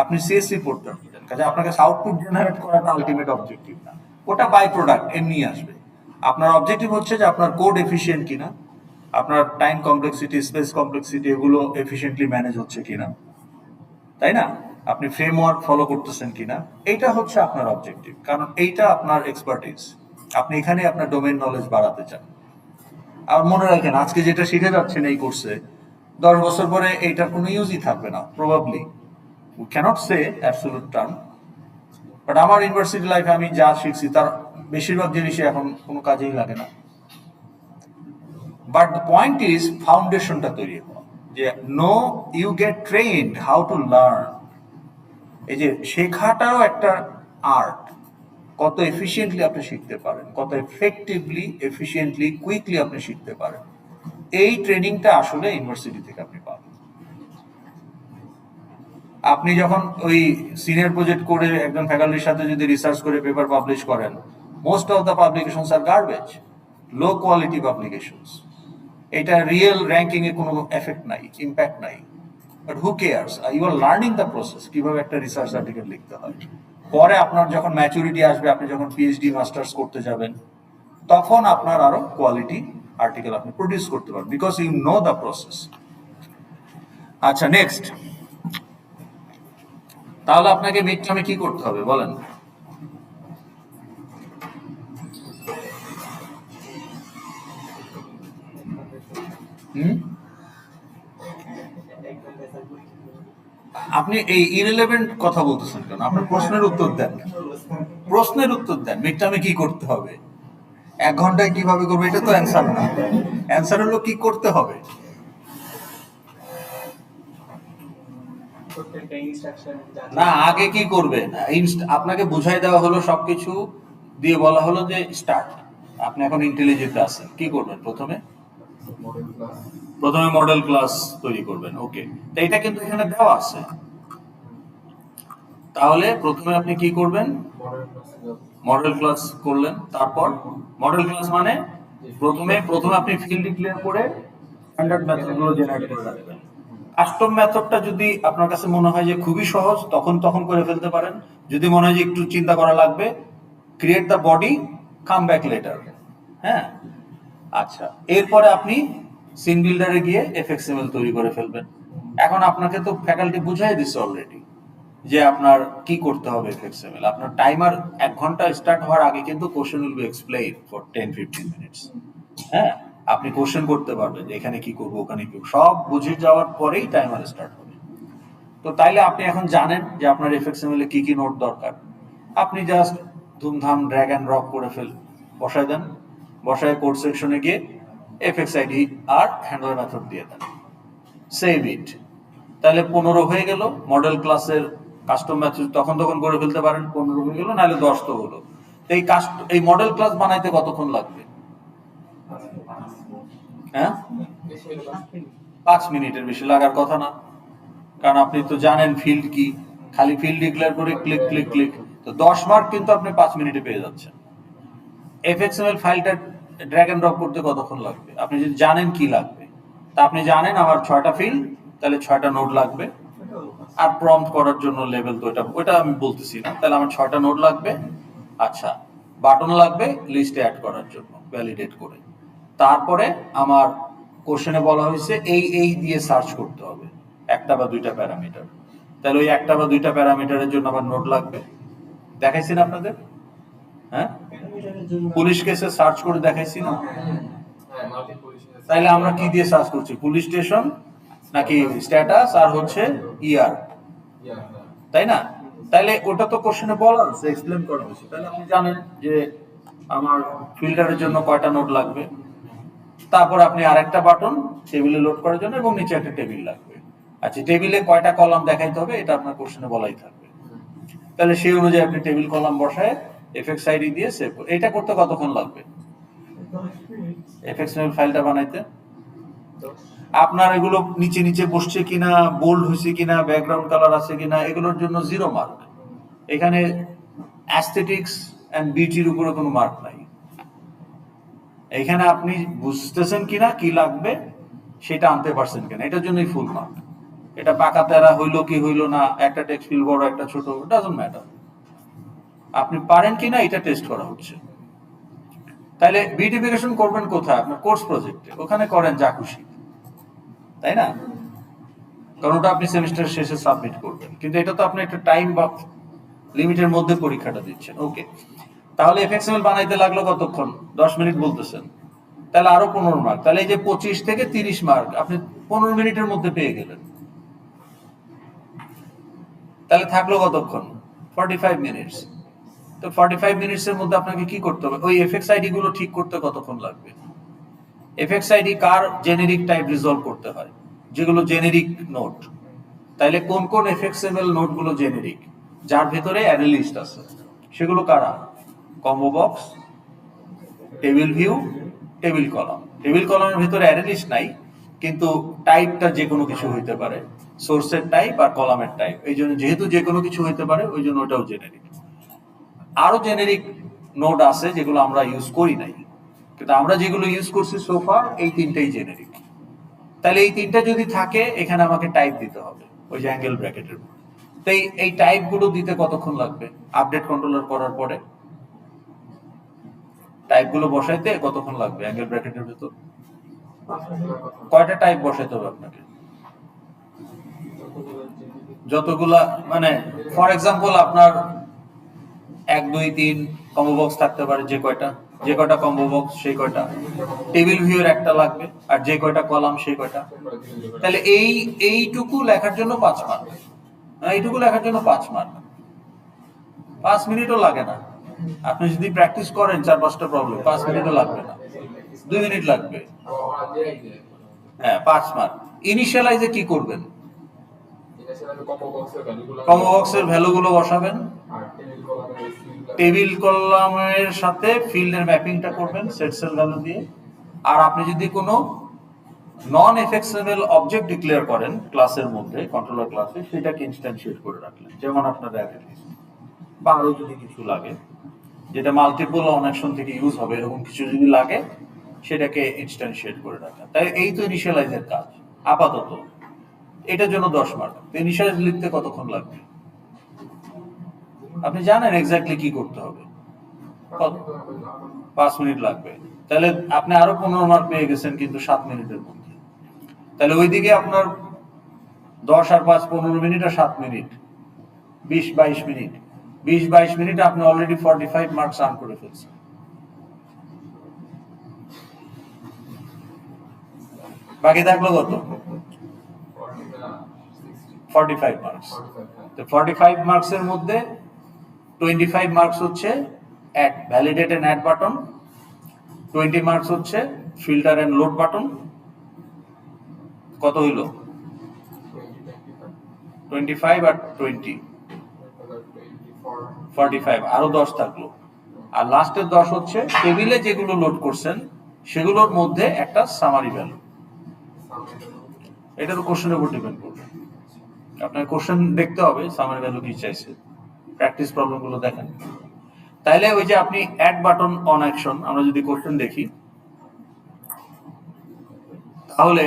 Speaker 1: আপনি সিএসসি পড়তে পারবেন, কাজে আপনার কাছে আউটপুট জেনারেট করাটা আলটিমেট অবজেক্টিভ না, ওটা বাই প্রোডাক্ট এমনি আসবে। আপনার অবজেক্টিভ হচ্ছে যে আপনার কোড এফিশিয়েন্ট কিনা, আপনার টাইম কমপ্লেক্সিটি, স্পেস কমপ্লেক্সিটি এগুলো এফিশিয়েন্টলি ম্যানেজ হচ্ছে কিনা, তাই না? আপনি ফ্রেমওয়ার্ক ফলো করতেছেন কিনা, এইটা হচ্ছে আপনার অবজেক্টিভ, কারণ এইটা আপনার এক্সপার্টিস। আপনি এখানে আপনার ডোমেইন নলেজ বাড়াতে চান। আর মনে রাখেন, আজকে যেটা শিখে যাচ্ছেন এই কোর্সে, 10 বছর পরে এইটার কোনো ইউজই থাকবে না probably. We cannot say absolute term, but আমার ইউনিভার্সিটি লাইফে আমি যা শিখছি তার বেশিরভাগ জিনিসই এখন কোনো কাজেই লাগে না। বাট দ্য পয়েন্ট ইজ ফাউন্ডেশনটা তৈরি হওয়া, যে no you get trained how to learn. এই যে শেখাটাও একটা আর্ট। কত এফিশিয়েন্টলি আপনি শিখতে পারেন, কত এফেক্টিভলি, এফিশিয়েন্টলি, কুইকলি আপনি শিখতে পারেন, এই ট্রেনিংটা আসলে ইউনিভার্সিটি থেকে আপনি পাবেন। আপনি যখন ওই সিনিয়র প্রজেক্ট করে একজন ফ্যাকাল্টির সাথে যদি রিসার্চ করে পেপার পাবলিশ করেন, most of the publications are garbage, low quality publications. এটা রিয়েল র্যাঙ্কিং এ কোনো এফেক্ট নাই, ইম্প্যাক্ট নাই। But who cares, you are learning the process, কিভাবে একটা রিসার্চ আর্টিকেল লিখতে হয়। পরে আপনার যখন ম্যাচুরিটি আসবে, আপনি যখন পিএইচডি মাস্টার্স করতে যাবেন, তখন আপনার আরো কোয়ালিটি আর্টিকেল আপনি প্রডিউস করতে পারবেন, because you know the process. আচ্ছা, নেক্সট, তাহলে আপনাকে মিড টার্মে কি করতে হবে বলেন? আপনি এই ইরেলেভেন্ট কথা বলতেছেন কেন? আপনার প্রশ্নের উত্তর দেন, প্রশ্নের উত্তর দেন। মিড টার্মে কি করতে হবে, 1 ঘন্টায় কিভাবে করবে, এটা তো অ্যান্সার না। অ্যান্সার হলো কি করতে হবে। না, আগে কি করবেন? আপনাকে বুঝাই দেওয়া হলো, সবকিছু দিয়ে বলা হলো যে স্টার্ট। আপনি এখন ইন্টেলিজেন্ট আছেন, কি করবেন? প্রথমে মডেল ক্লাস তৈরি করবেন। ওকে, তো এটা কিন্তু এখানে দেওয়া আছে। তাহলে প্রথমে আপনি কি করবেন? মডেল ক্লাস করলেন। তারপর মডেল ক্লাস মানে প্রথমে আপনি ফিল্ড ডিক্লেয়ার করে স্ট্যান্ডার্ড মেথডগুলো জেনারেট করে রাখবেন। কাস্টম মেথডটা যদি আপনার কাছে মনে হয় যে খুবই সহজ, তখন করে ফেলতে পারেন। যদি মনে হয় যে একটু চিন্তা করা লাগবে, create the body, come back later. হ্যাঁ, আচ্ছা, এরপরে আপনি সিন বিল্ডারে গিয়ে এফএক্সএমএল তৈরি করে ফেলবেন। এখন আপনাকে তো ফ্যাকাল্টি বুঝাই দিচ্ছে অলরেডি যে আপনার কি করতে হবে এফএক্সএমএল। আপনার টাইমার 1 ঘন্টা স্টার্ট হওয়ার আগে কিন্তু question will be explain for 10-15 minutes. হ্যাঁ, আপনি কোশ্চেন করতে পারবেন যে এখানে কি করবো, ওখানে কি, সব বুঝে যাওয়ার পরেই টাইমার স্টার্ট হবে। তো তাইলে আপনি এখন জানেন যে আপনার এফএক্সএমএল এ কি কি নোট দরকার। আপনি জাস্ট ধুমধাম ড্র্যাগ অ্যান্ড ড্রপ করে বসায় দেন। বসায় কোড সেকশনে গিয়ে এফএক্স আইডি আর হ্যান্ডলার মেথড দিয়ে দেন, সেভ ইট। তাহলে 15 হয়ে গেল। মডেল ক্লাসের কাস্টম মেথড তখন করে ফেলতে পারেন, 15 হয়ে গেল, নাহলে 10 তো হলো। এই মডেল ক্লাস বানাইতে কতক্ষণ লাগবে? হ্যাঁ, 5 মিনিটের বেশি লাগার কথা না, কারণ আপনি তো জানেন ফিল্ড কি। খালি ফিল্ড ডিক্লেয়ার করে ক্লিক ক্লিক ক্লিক, তো 10 মার্ক কিন্তু আপনি 5 মিনিটে পেয়ে যাচ্ছেন। এফএক্সএমএল ফাইলটা ড্র্যাগ এন্ড ড্রপ করতে কতক্ষণ লাগবে? আপনি যদি জানেন কি লাগবে, তা আপনি জানেন আমার 6টা ফিল্ড, তাহলে 6টা নোড লাগবে। আর প্রম্পট করার জন্য লেভেল, তো ওটা আমি বলতেছি না। তাহলে আমার 6টা নোড লাগবে। আচ্ছা, বাটন লাগবে লিস্টে অ্যাড করার জন্য, ভ্যালিডেট করে। তারপরে আমার কোশ্চেনে বলা হয়েছে এই দিয়ে সার্চ করতে হবে, 1টা বা 2টা প্যারামিটার। তাহলে ওই 1টা বা 2টা প্যারামিটারের জন্য আমার নোড লাগবে। দেখাইছি না আপনাদের? হ্যাঁ, পুলিশ কেসে সার্চ করে দেখাইছি না? তাইলে আমরা কি দিয়ে সার্চ করছি? পুলিশ স্টেশন নাকি স্ট্যাটাস আর হচ্ছে ইয়ার, তাই না? তাইলে ওটা তো কোশ্চেনে বলা আছে, এক্সপ্লেন করা হয়েছে। তাহলে আপনি জানেন যে আমার ফিল্টারের জন্য কয়টা নোড লাগবে। তারপর আপনি আরেকটা বাটন টেবিলে লোড করার জন্য, এবং নিচে একটা টেবিল লাগবে। আচ্ছা, টেবিলে কয়টা কলাম দেখাইতে হবে এটা আপনার কোশ্চেনে বলাই থাকবে। তাহলে সেই অনুযায়ী আপনি টেবিল কলাম বসায় এফএক্স আইডি দিয়ে সেভ করুন। এটা করতে কতক্ষণ লাগবে এফএক্সএমএল ফাইলটা বানাইতে? আপনার এগুলো নিচে নিচে বসছে কিনা, বোল্ড হয়েছে কিনা, ব্যাকগ্রাউন্ড কালার আছে কিনা, এগুলোর জন্য 0 মার্ক। এখানে অ্যাস্থেটিক্স এন্ড বিউটির উপরে কোনো মার্ক নাই। এখানে আপনি বুঝতেছেন কিনা কি লাগবে সেটা আনতে পারছেন কিনা, এটার জন্যই ফুল মার্ক। এটা পাকা তেরা হইলো কি হইলো না, একটা টেক্সট ফিল বড় একটা ছোট, ডাজন্ট ম্যাটার। আপনি পারেন কিনা এটা টেস্ট করা হচ্ছে। তাহলে বিউটিফিকেশন করবেন কোথায়? আপনার কোর্স প্রজেক্টে, ওখানে করেন যা খুশি, তাই না? কারণ ওটা আপনি সেমিস্টার শেষে সাবমিট করবেন, কিন্তু এটা তো আপনি একটা টাইম বা লিমিটের মধ্যে পরীক্ষাটা দিচ্ছেন। ওকে, তাহলে এফএক্সএমএল বানাইতে লাগলো কতক্ষণ? 10 মিনিট বলতেছেন, তাহলে আরো 15 মার্ক। তাহলে এই যে 25 থেকে 30 মার্ক আপনি 15 মিনিটের মধ্যে পেয়ে গেলেন। তাহলে থাকলো কতক্ষণ? 45 মিনিটস। তো 45 মিনিটসের মধ্যে আপনাকে কি করতে হবে? ওই এফএক্স আইডি গুলো ঠিক করতে কতক্ষণ লাগবে? এফএক্স আইডি কার জেনেরিক টাইপ রিজলভ করতে হয়? যেগুলো জেনেরিক নোট। তাইলে কোন কোন এফএক্সএমএল নোট গুলো জেনেরিক, যার ভেতরে অ্যারে লিস্ট আছে? সেগুলো কারা? Combo box, table view, table column. Table কলামের ভেতরে অ্যারে লিস্ট নাই, কিন্তু টাইপটা যে কোনো কিছু হইতে পারে, সোর্সের টাইপ আর কলামের টাইপ। এই জন্য যেহেতু যে কোনো কিছু হইতে পারে, ওই জন্য ওটাও জেনেরিক। আরো জেনেরিক নোড আছে যেগুলো আমরা ইউজ করি নাই, কিন্তু আমরা যেগুলো ইউজ করছি সোফার এই তিনটাই জেনেরিক। তাহলে এই তিনটা যদি থাকে, এখানে আমাকে টাইপ দিতে হবে ওই যে অ্যাঙ্গেল ব্র্যাকেটের। তো এই টাইপ গুলো দিতে কতক্ষণ লাগবে? আপডেট কন্ট্রোলার করার পরে টাইপ গুলো বসাইতে কতক্ষণ লাগবে অ্যাঙ্গেল ব্র্যাকেটের ভেতর? কয়টা টাইপ বসাইতে হবে আপনাকে? যতগুলা, মানে ফর এক্সাম্পল আপনার 1 2 3 কম্বো বক্স থাকতে পারে, যে কয়টা কম্বো বক্স সেই কয়টা। টেবিল ভিউর একটা লাগবে, আর যে কয়টা কলাম সেই কয়টা। তাহলে এইটুকু লেখার জন্য 5 মার্ক। এইটুকু লেখার জন্য 5 মার্ক। 5 মিনিটও লাগে না। আপনি যদি প্র্যাকটিস করেন 4-5টা প্রবলেম, 5 মিনিটও লাগবে না, 2 মিনিট লাগবে। হ্যাঁ, 5 মার্ক। ইনিশিয়ালাইজে কি করবেন? কম্বো বক্সের ভ্যালুগুলো বসাবেন, টেবিল কলামের সাথে ফিল্ডের ম্যাপিংটা করবেন সেট সেল ভ্যালু দিয়ে। আর আপনি যদি কোনো নন এফএক্সএমএল অবজেক্ট ডিক্লেয়ার করেন ক্লাসের মধ্যে, কন্ট্রোলার ক্লাসে, সেটাকে ইনস্ট্যান্সিয়েট করে রাখলেন, যেমন আপনার অ্যারে লিস্ট বা আরো যদি কিছু লাগে যেটা মাল্টিপল অনেকশন থেকে ইউজ হবে, এরকম কিছু যদি লাগে সেটাকে ইনস্ট্যান্সিয়েট করে রাখা। তাই এই তো ইনিশিয়ালাইজের কাজ আপাতত। এটার জন্য 10 মার্ক। ইনিশিয়ালাইজ লিখতে কতক্ষণ লাগবে? আপনি জানেন এক্স্যাক্টলি কি করতে হবে। 5 মিনিট লাগবে। তাহলে আপনি আরো 15 মার্ক পেয়ে গেছেন, কিন্তু 7 মিনিটের মধ্যে। তাহলে ওইদিকে আপনার 10 আর 5 15 মিনিট আর 7 মিনিট 20-22 মিনিট। 20-22 মিনিটে আপনি অলরেডি 45 মার্কস আর্ন করে ফেলছেন। বাকি থাকলো কত? 45 মার্কস। তো 45 মার্কসের মধ্যে 25 মার্কস হচ্ছে add, validate and add button, 20 marks হচ্ছে ফিল্টার এন্ড লোড বাটন। কত হইল? 25 আর 20 45, আরো 10 থাকলো। আর লাস্টের 10 হচ্ছে টেবিলে যেগুলো লোড করছেন সেগুলোর মধ্যে একটা সামারি ভ্যালু। এটা তো কোশ্চেনের উপর ডিপেন্ড করবে। আপনার কোশ্চেন দেখতে হবে সামারি ভ্যালু কি চাইছে, প্র্যাকটিস প্রবলেমগুলো দেখেন। তাইলে ওই যে আপনি অ্যাড বাটন অন অ্যাকশন, আমরা যদি কোশ্চেন দেখি তাহলে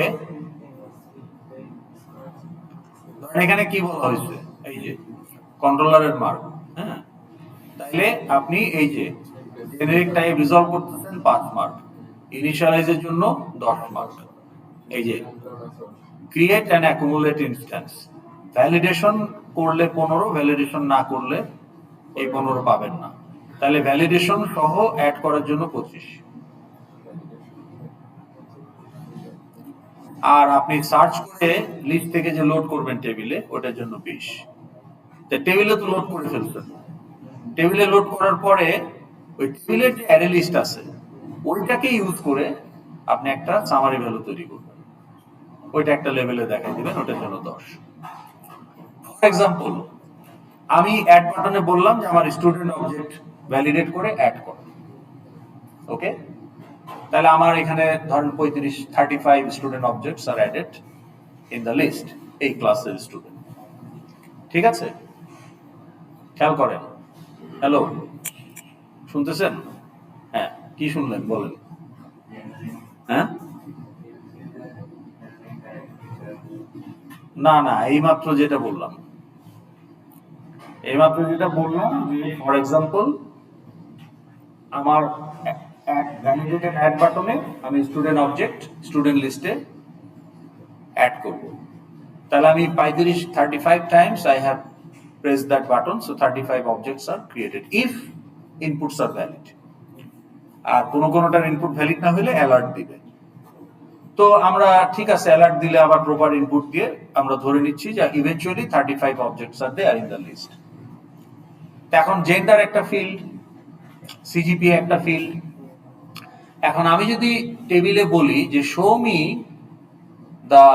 Speaker 1: এখানে কি বলা হয়েছে? এই যে কন্ট্রোলারের মার্ক, হ্যাঁ। তাইলে আপনি এই যে জেনারিক টাইপ রিজলভ করতেছেন 5 মার্ক, ইনিশিয়ালাইজের জন্য 10 মার্ক। এই যে create and accumulate instance, validation করলে 15, ভ্যালিডেশন না করলে এই 15 পাবেন না। তাহলে ভ্যালিডেশন সহ অ্যাড করার জন্য 25। আর আপনি সার্চ করে লিস্ট থেকে যে লোড করবেন টেবিলে, ওটার জন্য 20। টেবিলে তো লোড করে ফেলছেন। টেবিলে লোড করার পরে ওই টেবিলের যে অ্যারে লিস্ট আছে ওইটাকে ইউজ করে আপনি একটা সামারি ভ্যালু তৈরি করবেন, ওইটা একটা লেভেলে দেখাই দিবেন, ওটার জন্য 10। ফর এক্সাম্পল, আমি অ্যাড বাটনে বললাম যে আমার স্টুডেন্ট অবজেক্ট ভ্যালিডেট করে অ্যাড করো, ওকে? তাহলে আমার এখানে ধরেন 35 student objects are added in the list, এই ক্লাসের স্টুডেন্ট। ঠিক আছে, খেয়াল করেন। হ্যালো, শুনতেছেন? হ্যাঁ, কি শুনলেন বলেন। হ্যাঁ, না না, এইমাত্র যেটা বললাম, ফর এক্সাম্পল আমার ভ্যালিডেটেড অ্যাড বাটনে আমি স্টুডেন্ট অবজেক্ট স্টুডেন্ট লিস্টে অ্যাড করব, তাহলে আমি 35 times I have pressed that button, so 35 objects are created if inputs are valid. আর কোনোটার ইনপুট ভ্যালিড না হলে অ্যালার্ট দিবে। তো আমরা ঠিক আছে, অ্যালার্ট দিলে আবার প্রপার ইনপুট দিয়ে আমরা ধরে নিচ্ছি যে eventually 35 objects are there in the list। এখন জেন্ডার একটা ফিল্ড, সিজিপিএ একটা ফিল্ড। এখন আমি যদি টেবিলে বলি যে show me the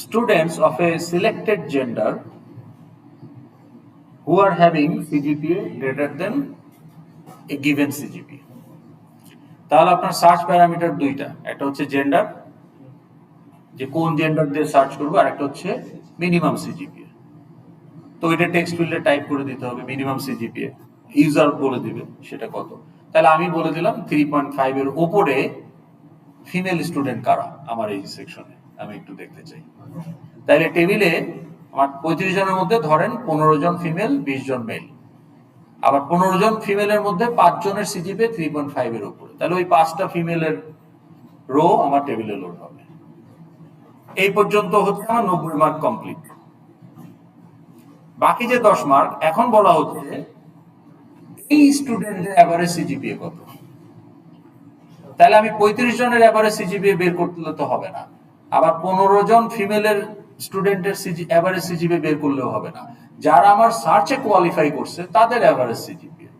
Speaker 1: students of a selected gender who are having CGPA greater than a given CGPA, তাহলে আপনার সার্চ প্যারামিটার দুইটা, একটা হচ্ছে জেন্ডার, যে কোন জেন্ডার দিয়ে সার্চ করবো, আর একটা হচ্ছে মিনিমাম সিজিপিএ। তো এটা টেক্সট ফিল্ডে টাইপ করে দিতে হবে মিনিমাম সিজিপিএ, ইউজার বলে দিবে সেটা কত। তাহলে আমি বলে দিলাম 3.5 এর উপরে ফিমেল স্টুডেন্ট কারা আমার এই সেকশনে, আমি একটু দেখতে চাই। তাহলে টেবিলে আমার 35 জনের মধ্যে ধরেন 15 জন ফিমেল, 20 জন মেল, আবার 15 জন ফিমেলের মধ্যে 5 জনের সিজিপিএ 3.5 এর উপরে, তাহলে ওই 5টা ফিমেলের রো আমার টেবিলে লোড হবে। এই পর্যন্ত হচ্ছে আমার 90 মার্ক কমপ্লিট। বাকি যে 10 মার্ক, এখন বলা হচ্ছে এই স্টুডেন্টের এভারেজ সিজিপিএ কত। তাহলে আমি 35 জনের এভারেজ সিজিপিএ বের করতে তো হবে না, আবার 15 জন ফিমেলের স্টুডেন্টের এভারেজ সিজিপিএ বের করলেও হবে না, যারা আমার সার্চে কোয়ালিফাই করছে তাদের এভারেজ সিজিপিএ।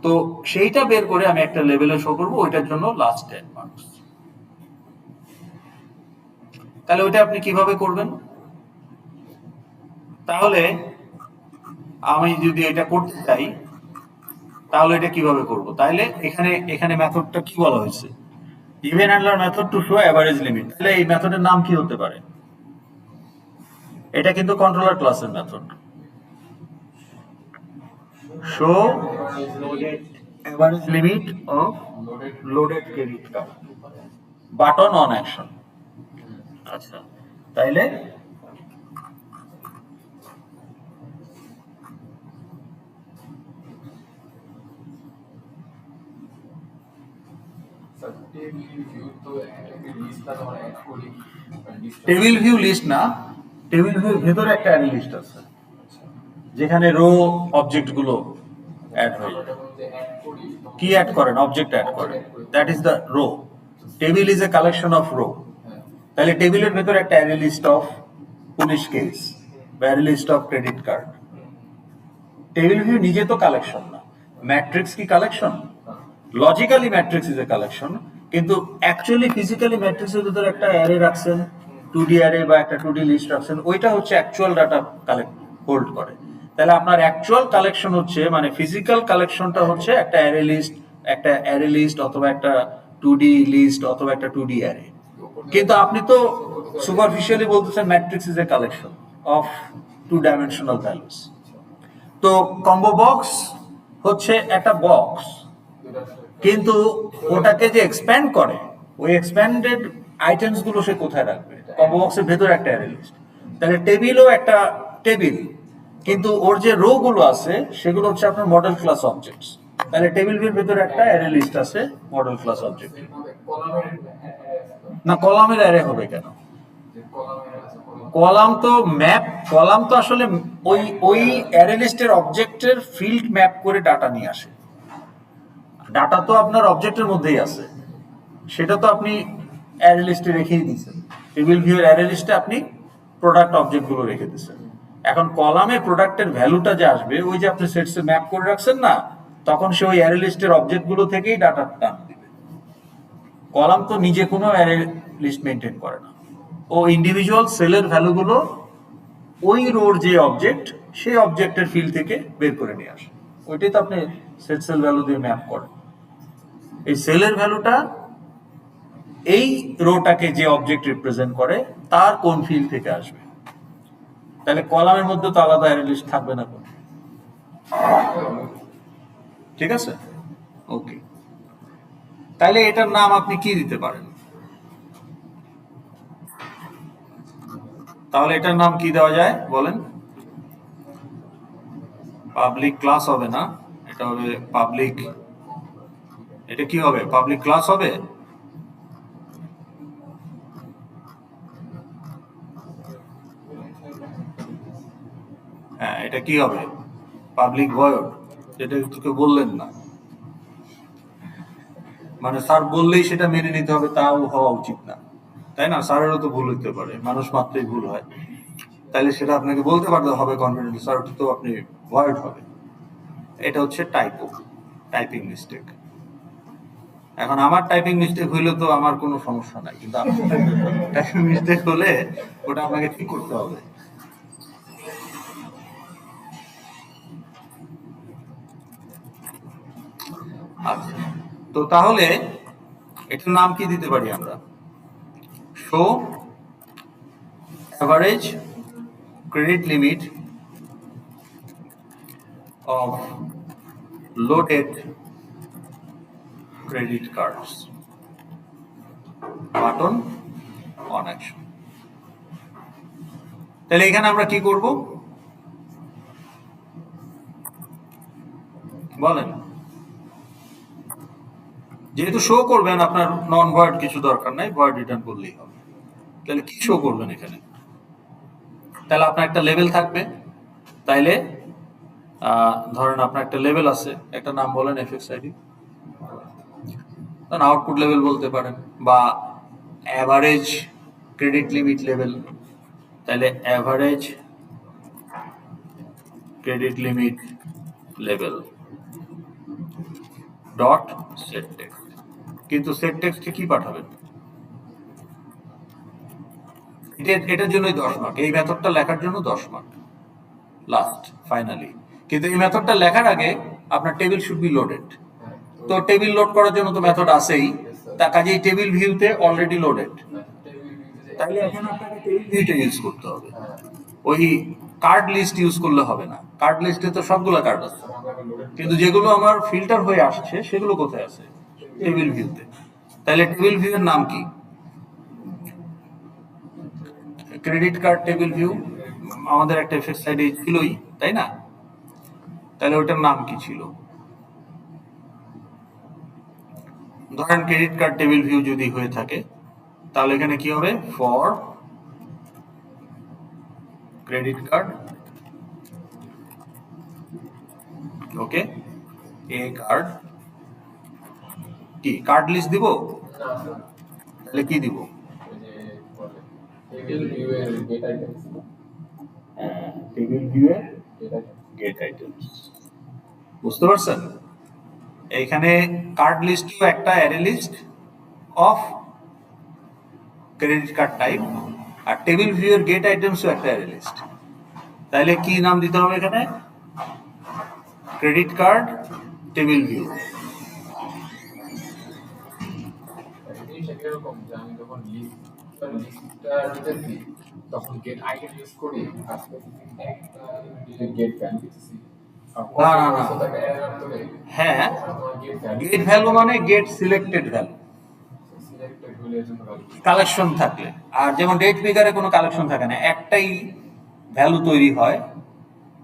Speaker 1: তো সেইটা বের করে আমি একটা লেভেলে শো করবো, ওইটার জন্য লাস্ট 10 মার্কস। তাহলে ওইটা আপনি কিভাবে করবেন? তাহলে আমি যদি এটা করতে চাই তাহলে এটা কিভাবে করব? তাহলে এখানে মেথডটা কি বলা হয়েছে? Even handler method to show average limit. তাহলে এই মেথডের নাম কি হতে পারে? এটা কিন্তু কন্ট্রোলার ক্লাসের method. Show average limit of loaded credit card button on action. আচ্ছা, তাইলে টেবিল ভিউ লিস্ট না, টেবিল ভিউর ভেতরে একটা অ্যারে লিস্ট আছে যেখানে রো অবজেক্ট গুলো অ্যাড হয়। কি অ্যাড করেন? অবজেক্ট অ্যাড করেন, that is the row. Table is a collection of row. তাহলে টেবিলের ভেতরে একটা array list of police case বা array list of credit card. Table view নিজে তো কালেকশন না। ম্যাট্রিক্স কি collection? Logically matrix is a collection, কিন্তু অ্যাকচুয়ালি ফিজিক্যালি ম্যাট্রিক্সের ভিতরে একটা অ্যারে রাখছেন, 2D অ্যারে বা একটা 2D লিস্ট রাখছেন, ওইটা হচ্ছে অ্যাকচুয়াল ডাটা কালেক্ট হোল্ড করে। তাহলে আপনার অ্যাকচুয়াল কালেকশন হচ্ছে, মানে ফিজিক্যাল কালেকশনটা হচ্ছে একটা অ্যারে লিস্ট অথবা একটা 2D লিস্ট অথবা একটা 2D অ্যারে। কিন্তু আপনি তো সুপারফিশিয়ালি বলতেছেন matrix is a collection of 2 dimensional values. তো কম্বো বক্স হচ্ছে একটা বক্স, কিন্তু ওটাকে যে এক্সপ্যান্ড করে, ওই এক্সপ্যান্ডেড আইটেমস গুলো সে কোথায় রাখবে? কম্বো বক্সের ভেতরে একটা অ্যারে লিস্ট। তাহলে টেবিলও একটা টেবিল, কিন্তু ওর যে রো গুলো আছে সেগুলো হচ্ছে আপনার মডেল ক্লাস অবজেক্টস। তাহলে টেবিলের ভেতরে একটা অ্যারে লিস্ট আছে মডেল ক্লাস অবজেক্ট। না, কলামের অ্যারে হবে কেন? কলাম তো ম্যাপ, কলাম তো আসলে ওই অ্যারে লিস্টের অবজেক্টের ফিল্ড ম্যাপ করে ডাটা নিয়ে আসে। ডাটা তো আপনার অবজেক্টের মধ্যেই আছে, সেটা তো আপনি অ্যারে লিস্টে রেখেই দিয়েছেন। টেবিল ভিউর অ্যারে লিস্টে আপনি প্রোডাক্ট অবজেক্ট গুলো রেখে দিয়েছেন। এখন কলামে প্রোডাক্টের ভ্যালুটা যে আসবে, ওই যে আপনি সেটসে ম্যাপ করে রাখছেন না, তখন সে ওই অ্যারে লিস্টের অবজেক্ট গুলো থেকেই ডাটা টান দিবে। কলাম তো নিজে কোনো অ্যারে লিস্ট মেনটেন করে না, ও ইন্ডিভিজুয়াল সেলের ভ্যালুগুলো ওই রোর যে অবজেক্ট সেই অবজেক্টের ফিল্ড থেকে বের করে নিয়ে আসে। ওইটাই তো আপনি সেট সেল ভ্যালু দিয়ে ম্যাপ করেন। এই সেলের ভ্যালুটা এই রোটাকে যে অবজেক্ট রিপ্রেজেন্ট করে তার কোন ফিল্ড থেকে আসবে। তাহলে কলামের মধ্যে তো আলাদা অ্যারে লিস্ট থাকবে না কোন। ঠিক আছে, ওকে। তাহলে এটার নাম আপনি কি দিতে পারেন? তাহলে এটার নাম কি দেওয়া যায় বলেন? পাবলিক ক্লাস হবে না, এটা হবে পাবলিক, এটা কি হবে? পাবলিক ক্লাস হবে। হ্যাঁ, এটা কি হবে? পাবলিক ভয়েড, যেটা তোকে বললেন না, মানে স্যার বললেই সেটা মেনে নিতে হবে তাও হওয়া উচিত না, তাই না? স্যারেরও তো ভুল হতে পারে, মানুষ মাত্রই ভুল হয়। তাইলে সেটা আপনাকে বলতে পারতে হবে কনফিডেন্টলি, স্যার ওটা তো আপনি ভয়েড হবে। এটা হচ্ছে টাইপো, টাইপিং মিস্টেক। এখন আমার টাইপিং মিস্টেক হইলে তো আমার কোনো সমস্যা নাই, কিন্তু টাইপিং মিস্টেক হলে ওটা আপনাকে ঠিক করতে হবে। আচ্ছা, তো তাহলে এটার নাম কি দিতে পারি আমরা? Show average credit limit of loaded credit cards button on action। তাহলে এখানে আমরা কি করব বলেন? যেহেতু শো করবেন, আপনার নন ভয়েড কিছু দরকার নাই, ভয়েড রিটার্ন করলেই হবে। তাহলে কি শো করবেন এখানে? তাহলে আপনার একটা লেভেল থাকবে। তাইলে ধরেন আপনার একটা লেভেল আছে, একটা নাম বলেন এফএক্স আইডি, আউটপুট লেভেল বলতে পারেন, বা অ্যাভারেজ ক্রেডিট লিমিট লেভেল। তাহলে average credit limit level dot set text. কিন্তু সেট টেক্সটে কি পাঠাবেন? এটার জন্যই 10 মার্ক, এই মেথডটা লেখার জন্য 10 মার্ক লাস্ট ফাইনালি। কিন্তু এই মেথডটা লেখার আগে আপনার টেবিল শুড বি লোডেড। তো টেবিল লোড করার জন্য তো মেথড আছেই, তা কাজেই টেবিল ভিউতে অলরেডি লোডেড। তাহলে এখন আপনাকে টেবিল ভিউটা ইউজ করতে হবে, ওই কার্ড লিস্ট ইউজ করলে হবে না। কার্ড লিস্টে তো সবগুলো কার্ড আছে, কিন্তু যেগুলো আমার ফিল্টার হয়ে আসছে সেগুলো কোথায় আছে? টেবিল ভিউতে। তাহলে টেবিল ভিউ এর নাম কি? ক্রেডিট কার্ড টেবিল ভিউ আমাদের একটা এফএক্স সাইডে ছিলই, তাই না? তাহলে ওটার নাম কি ছিল? ধরেন ক্রেডিট কার্ড টেবিল ভিউ যদি হয়ে থাকে, তাহলে এখানে কি হবে? For credit card, okay, a card, কি কার্ড লিস্ট দিব? তাহলে কি দিব? টেবিল ভিউ এর গেট আইটেমস। বুঝতে পারছেন? এইখানে কার্ড লিস্টও একটা array list of credit card type, আর টেবিল ভিউ এর গেট আইটেমসও একটা অ্যারে লিস্ট। তাহলে কি নাম দিতে হবে এখানে? Credit card table view. তখন গেট আইটেম ইউজ করি, গেট ভ্যালু। না না না, হ্যাঁ, গেট ভ্যালু মানে গেট সিলেক্টেড ভ্যালু, কালেকশন থাকলে। আর যেমন ডেট পিকারে কোনো কালেকশন থাকে না, একটাই ভ্যালু তৈরি হয়।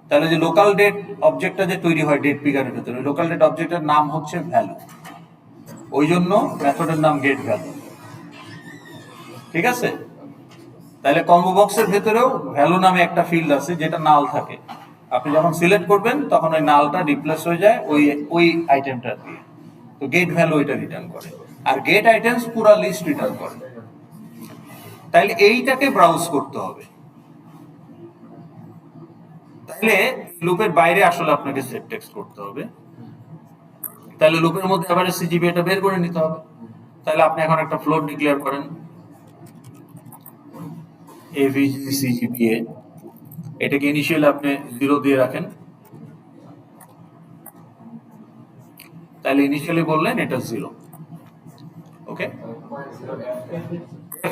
Speaker 1: তাহলে যে লোকাল ডেট অবজেক্টটা যে তৈরি হয় ডেট পিকারের ভেতরে, লোকাল ডেট অবজেক্টের নাম হচ্ছে ভ্যালু, ওই জন্য মেথডের নাম গেট ভ্যালু। ঠিক আছে? তাহলে কম্বো বক্সের ভেতরেও ভ্যালু নামে একটা ফিল্ড আছে যেটা নাল থাকে। আপনি যখন সিলেক্ট করবেন তখন ওই নালটা রিপ্লেস হয়ে যায় ওই আইটেমটা দিয়ে। তো গেট ভ্যালু এটা রিটার্ন করে, আর গেট আইটেমস পুরো লিস্ট রিটার্ন করে। তাহলে এইটাকে ব্রাউজ করতে হবে। তাহলে লুপের বাইরে আসলে আপনাকে সেট টেক্সট করতে হবে। তাহলে লুপের মধ্যে এভারেজ সিজিপিএ টা বের করে নিতে হবে। তাহলে আপনি এখন একটা ফ্লোট ডিক্লেয়ার করেন, এভিজি সিজিপিএ, এটাকে ইনিশিয়াল আপনি 0 দিয়ে রাখেন। তাহলে ইনিশিয়ালি বললেন এটা 0। ওকে,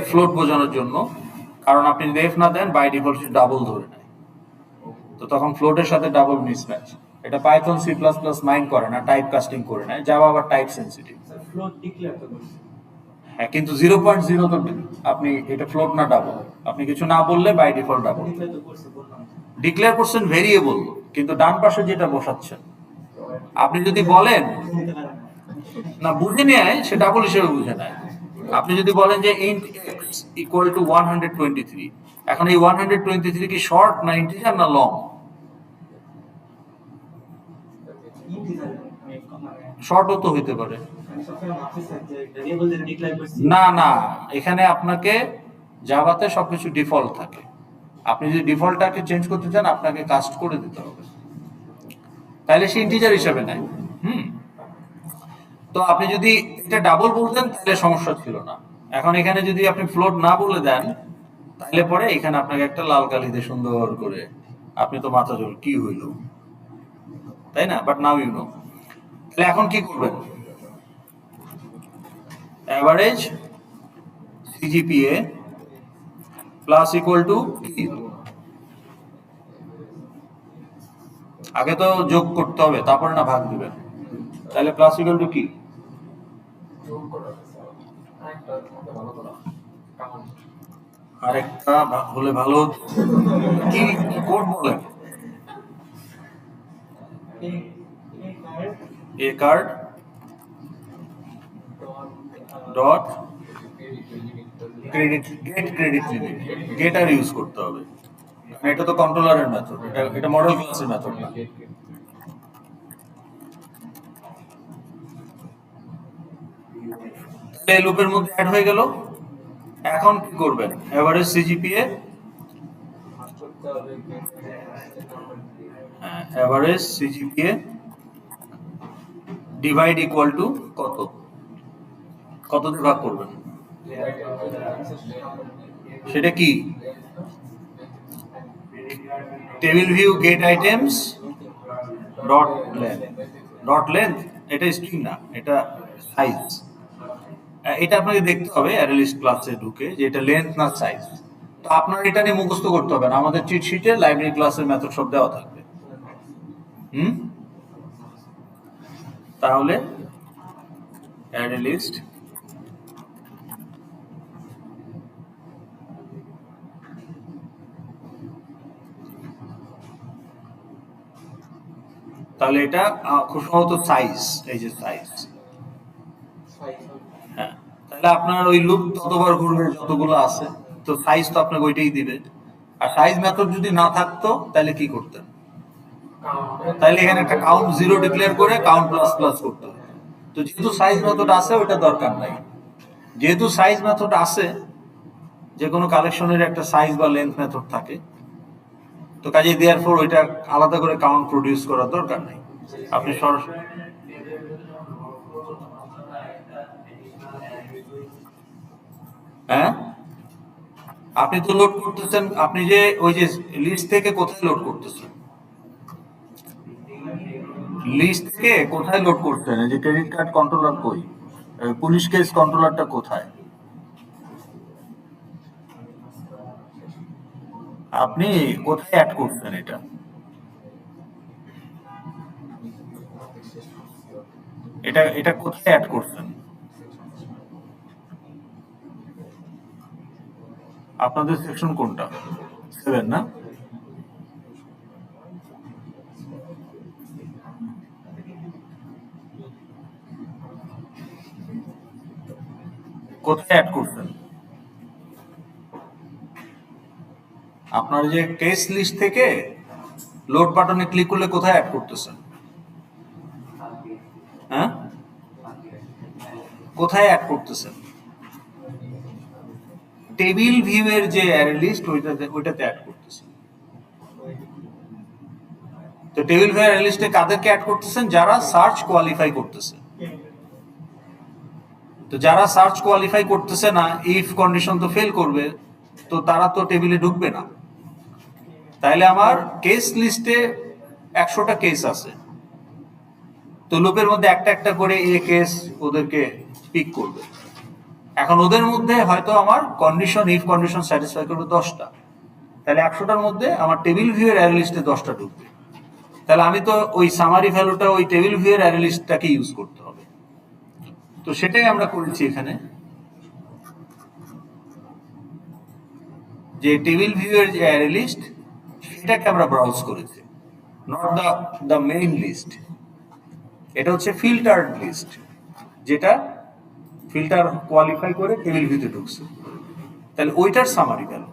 Speaker 1: ফ্লোট বোঝানোর জন্য, কারণ আপনি যদি এফ না দেন বাই ডিফল্ট ডাবল ধরে নেয়, তো তখন ফ্লোটের সাথে ডাবল মিসম্যাচ। এটা Python C plus plus mind করে না, টাইপ কাস্টিং করে নেয়, জাভা আবার টাইপ সেন্সিটিভ। হ্যাঁ, কিন্তু 0.0 তো আপনি এটা ফ্লোট না ডাবল, আপনি কিছু না বললে বাই ডিফল্ট ডাবল ডিক্লেয়ার করছেন ভেরিয়েবল, কিন্তু ডান পাশে যেটা বসাচ্ছেন আপনি যদি বলেন না বুঝে নেয়, সে ডাবল হিসেবে বুঝে নেয়। আপনি যদি বলেন যে ইন্ট এক্স ইকুয়াল টু 123, এখন এই 123 কি শর্ট না ইন্টিজার না লং? শর্টও তো হইতে পারে। না না, এখানে আপনাকে জাভাতে সবকিছু ডিফল্ট থাকে, আপনি যদি ডিফল্টটাকে চেঞ্জ করতে চান আপনাকে কাস্ট করে দিতে হবে, তাহলে সে ইন্টিজার হিসেবে নেয়। তো আপনি যদি এটা ডাবল বলতেন তাহলে সমস্যা ছিল না। এখন এখানে যদি আপনি ফ্লোট না বলে দেন তাহলে পরে এখানে আপনাকে একটা লাল কালি দিয়ে সুন্দর করে, আপনি তো মাথা চল কি হইল, তাই না? But now you know. তাহলে এখন কি করবেন? Average CGPA plus equal to কি? আগে তো যোগ করতে হবে তারপরে না ভাগ দিবেন, তাহলে প্লাস ইকুয়াল টু কি? আরেকটা হলে ভালো, কি কোড বলেন? A card dot credit, get credit limit, getter use করতে হবে, এটা তো কন্ট্রোলারের মেথড, এটা মডেল ক্লাসের মেথড না। এই লুপের মধ্যে অ্যাড হয়ে গেল। এখন কি করবেন? Average CGPA, average CGPA divide equal to কত, কত দিয়ে ভাগ করবেন? সেটা কি? Table view get items dot length, dot length এটা স্ট্রিং না, এটা সাইজ। এটা আপনাকে দেখতে হবে অ্যারে লিস্ট ক্লাসে ঢুকে যে এটা লেন্থ না সাইজ। তো আপনার এটা নিয়ে মুখস্থ করতে হবে না, আমাদের চিট শিটে লাইব্রেরি ক্লাসের মেথড সব দেওয়া থাকবে। তাহলে অ্যারে লিস্ট তাহলে এটা খুব সম্ভবত সাইজ, এই যে সাইজ। হ্যাঁ, তাহলে আপনার ওই লুপ ততবার ঘুরবে যতগুলো আছে, তো সাইজ তো আপনাকে ওইটাই দিবে। আর সাইজ মেথড যদি না থাকতো তাহলে কি করতেন? তাহলে এখানে একটা কাউন্ট 0 ডিক্লেয়ার করে কাউন্ট প্লাস প্লাস করতে হবে। তো যেহেতু সাইজ মেথড আছে ওইটা দরকার নাই, যেহেতু সাইজ মেথড আছে, যে কোনো কালেকশনের একটা সাইজ বা লেন্থ মেথড থাকে, তো কাজে দেওয়ার পর ওইটা আলাদা করে কাউন্ট প্রডিউস করার দরকার নেই। আপনি সরাসরি হ্যাঁ, আপনি তো লোড করতেছেন, আপনি যে ওই যে লিস্ট থেকে কোথায় লোড করতেছেন? লিস্ট থেকে কোথায় লোড করতেন? এই যে ক্রেডিট কার্ড কন্ট্রোলার কই, পুলিশ কেস কন্ট্রোলারটা কোথায়? আপনি কোথায় অ্যাড করতেন এটা? এটা এটা কোথায় অ্যাড করতেন? আপনাদের সেকশন কোনটা? 7 না? কোথায় অ্যাড করতেন? আপনার যে কেস লিস্ট থেকে লোড বাটনে ক্লিক করলে কোথায় অ্যাড করতেছেন? হ্যাঁ, কোথায় অ্যাড করতেছেন? টেবিল ভিউ এর যে অ্যারে লিস্ট ওইটাতে অ্যাড করতেছেন। তো টেবিল ভিউয়ার অ্যারে লিস্টে কাদেরকে অ্যাড করতেছেন? যারা সার্চ কোয়ালিফাই করতেছে। তো যারা সার্চ কোয়ালিফাই করতেছে না, ইফ কন্ডিশন তো ফেল করবে, তো তারা তো টেবিলে ঢুকবে না। তাইলে আমার কেস লিস্টে 100টা কেস আছে, তো লুপের মধ্যে একটা একটা করে এ কেস ওদেরকে পিক করবে। এখন ওদের মধ্যে হয়তো আমার কন্ডিশন, ইফ কন্ডিশন স্যাটিসফাই করবে 10টা, তাহলে 100টার মধ্যে আমার টেবিল ভিউয়ের অ্যারে লিস্টে 10টা ঢুকবে। তাহলে আমি তো ওই সামারি ভ্যালুটা ওই টেবিল ভিউয়ের অ্যারে লিস্টটাকে ইউজ করতে হবে। তো সেটাই আমরা করেছি এখানে, যে টেবিল ভিউয়ের যে অ্যারে লিস্ট সেটাকে আমরা ব্রাউজ করেছি, নট দ্য মেইন লিস্ট। এটা হচ্ছে ফিল্টার্ড লিস্ট, যেটা ফিল্টার কোয়ালিফাই করে টেবিল ভিউতে ঢুকছে। তাহলে ওইটার সামারি ভ্যালু,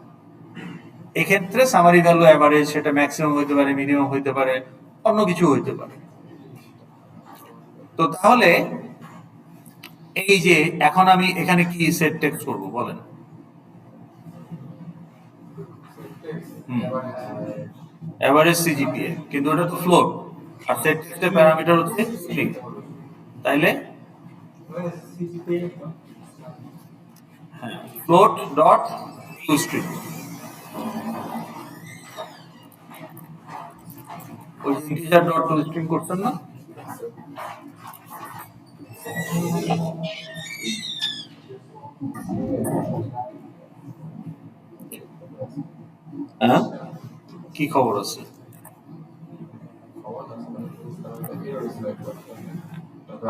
Speaker 1: এক্ষেত্রে সামারি ভ্যালু অ্যাভারেজ, সেটা ম্যাক্সিমাম হইতে পারে, মিনিমাম হইতে পারে, অন্য কিছু হইতে পারে। তো তাহলে এই যে এখন আমি এখানে কি সেট টেক্সট করব বলেন? এভারেজ সিজিপিএ, কিন্তু ওটা তো ফ্লোট, আর সেট টেক্সটের প্যারামিটার হচ্ছে স্ট্রিং। তাইলে হ্যাঁ, ফ্লোট ডট টু স্ট্রিং, ওই ইন্টিজার ডট টু স্ট্রিং করছেন না? হ্যাঁ, কি খবর আছে?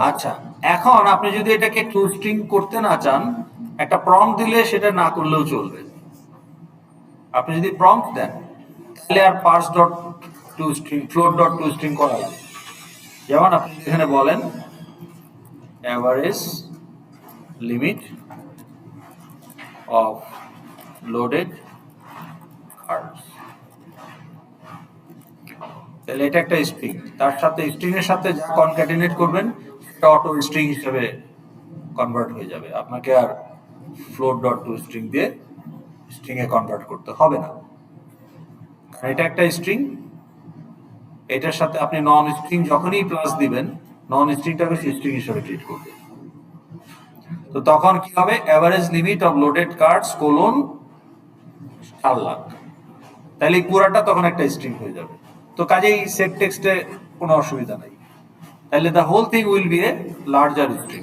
Speaker 1: আচ্ছা, এখন আপনি যদি এটাকে টু স্ট্রিং করতে না চান, একটা প্রম্পট দিলে সেটা না করলেও চলবে। আপনি যদি প্রম্পট দেন, তাহলে আর parse dot to string, float dot to string করা যায়। যেমন আপনি এখানে বলেন average limit of loaded cards, তাহলে এটা একটা স্ট্রিং, তার সাথে স্ট্রিং এর সাথে যা কনক্যাটিনেট করবেন সেটা অটো স্ট্রিং হিসেবে কনভার্ট হয়ে যাবে। আপনাকে আর ফ্লোট ডট টু স্ট্রিং দিয়ে স্ট্রিং এ কনভার্ট করতে হবে না, কারণ এটা একটা স্ট্রিং। এটার সাথে আপনি নন স্ট্রিং যখনই প্লাস দিবেন, নন স্ট্রিংটাকে স্ট্রিং হিসেবে ট্রিট করবে। তো তখন কি হবে? Average limit of loaded cards colon 4 lakh, তাহলে পুরাটা তখন একটা স্ট্রিং হয়ে যাবে। তো কাজেই সেট টেক্সটে কোনো অসুবিধা নাই, তাহলে the whole thing will be a larger string.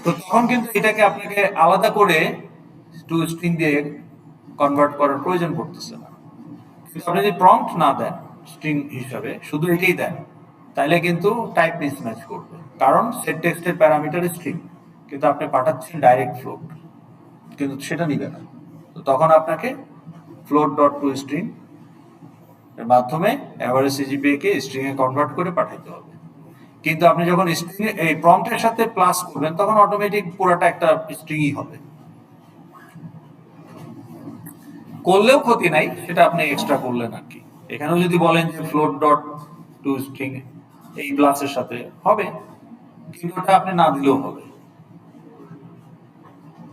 Speaker 1: তো তখন কিন্তু এটাকে আপনাকে আলাদা করে টু স্ট্রিং দিয়ে কনভার্ট করার প্রয়োজন পড়তেছে না। কিন্তু আপনি যদি প্রম্পট না দেন স্ট্রিং হিসাবে, শুধু এটাই দেন, তাহলে কিন্তু টাইপ মিসম্যাচ করবে, কারণ সেট টেক্সটের প্যারামিটার স্ট্রিং, কিন্তু আপনি পাঠাচ্ছেন ডাইরেক্ট ফ্লোট, কিন্তু সেটা নিবে না। তো তখন আপনাকে ফ্লোট ডট টু স্ট্রিং এর মাধ্যমে অ্যাভারেজ সিজিপিএ কে স্ট্রিং এ কনভার্ট করে পাঠাতে হবে। কিন্তু আপনি যখন স্ট্রিং এই প্রম্পটের সাথে প্লাস করবেন, তখন অটোমেটিক পুরোটা একটা স্ট্রিংই হবে। করলেও ক্ষতি নাই, সেটা আপনি এক্সট্রা করলেন আর কি। এখানেও যদি বলেন যে ফ্লোট ডট টু স্ট্রিং এই প্লাসের সাথে হবে, কিন্তু ওটা আপনি না দিলেও হবে।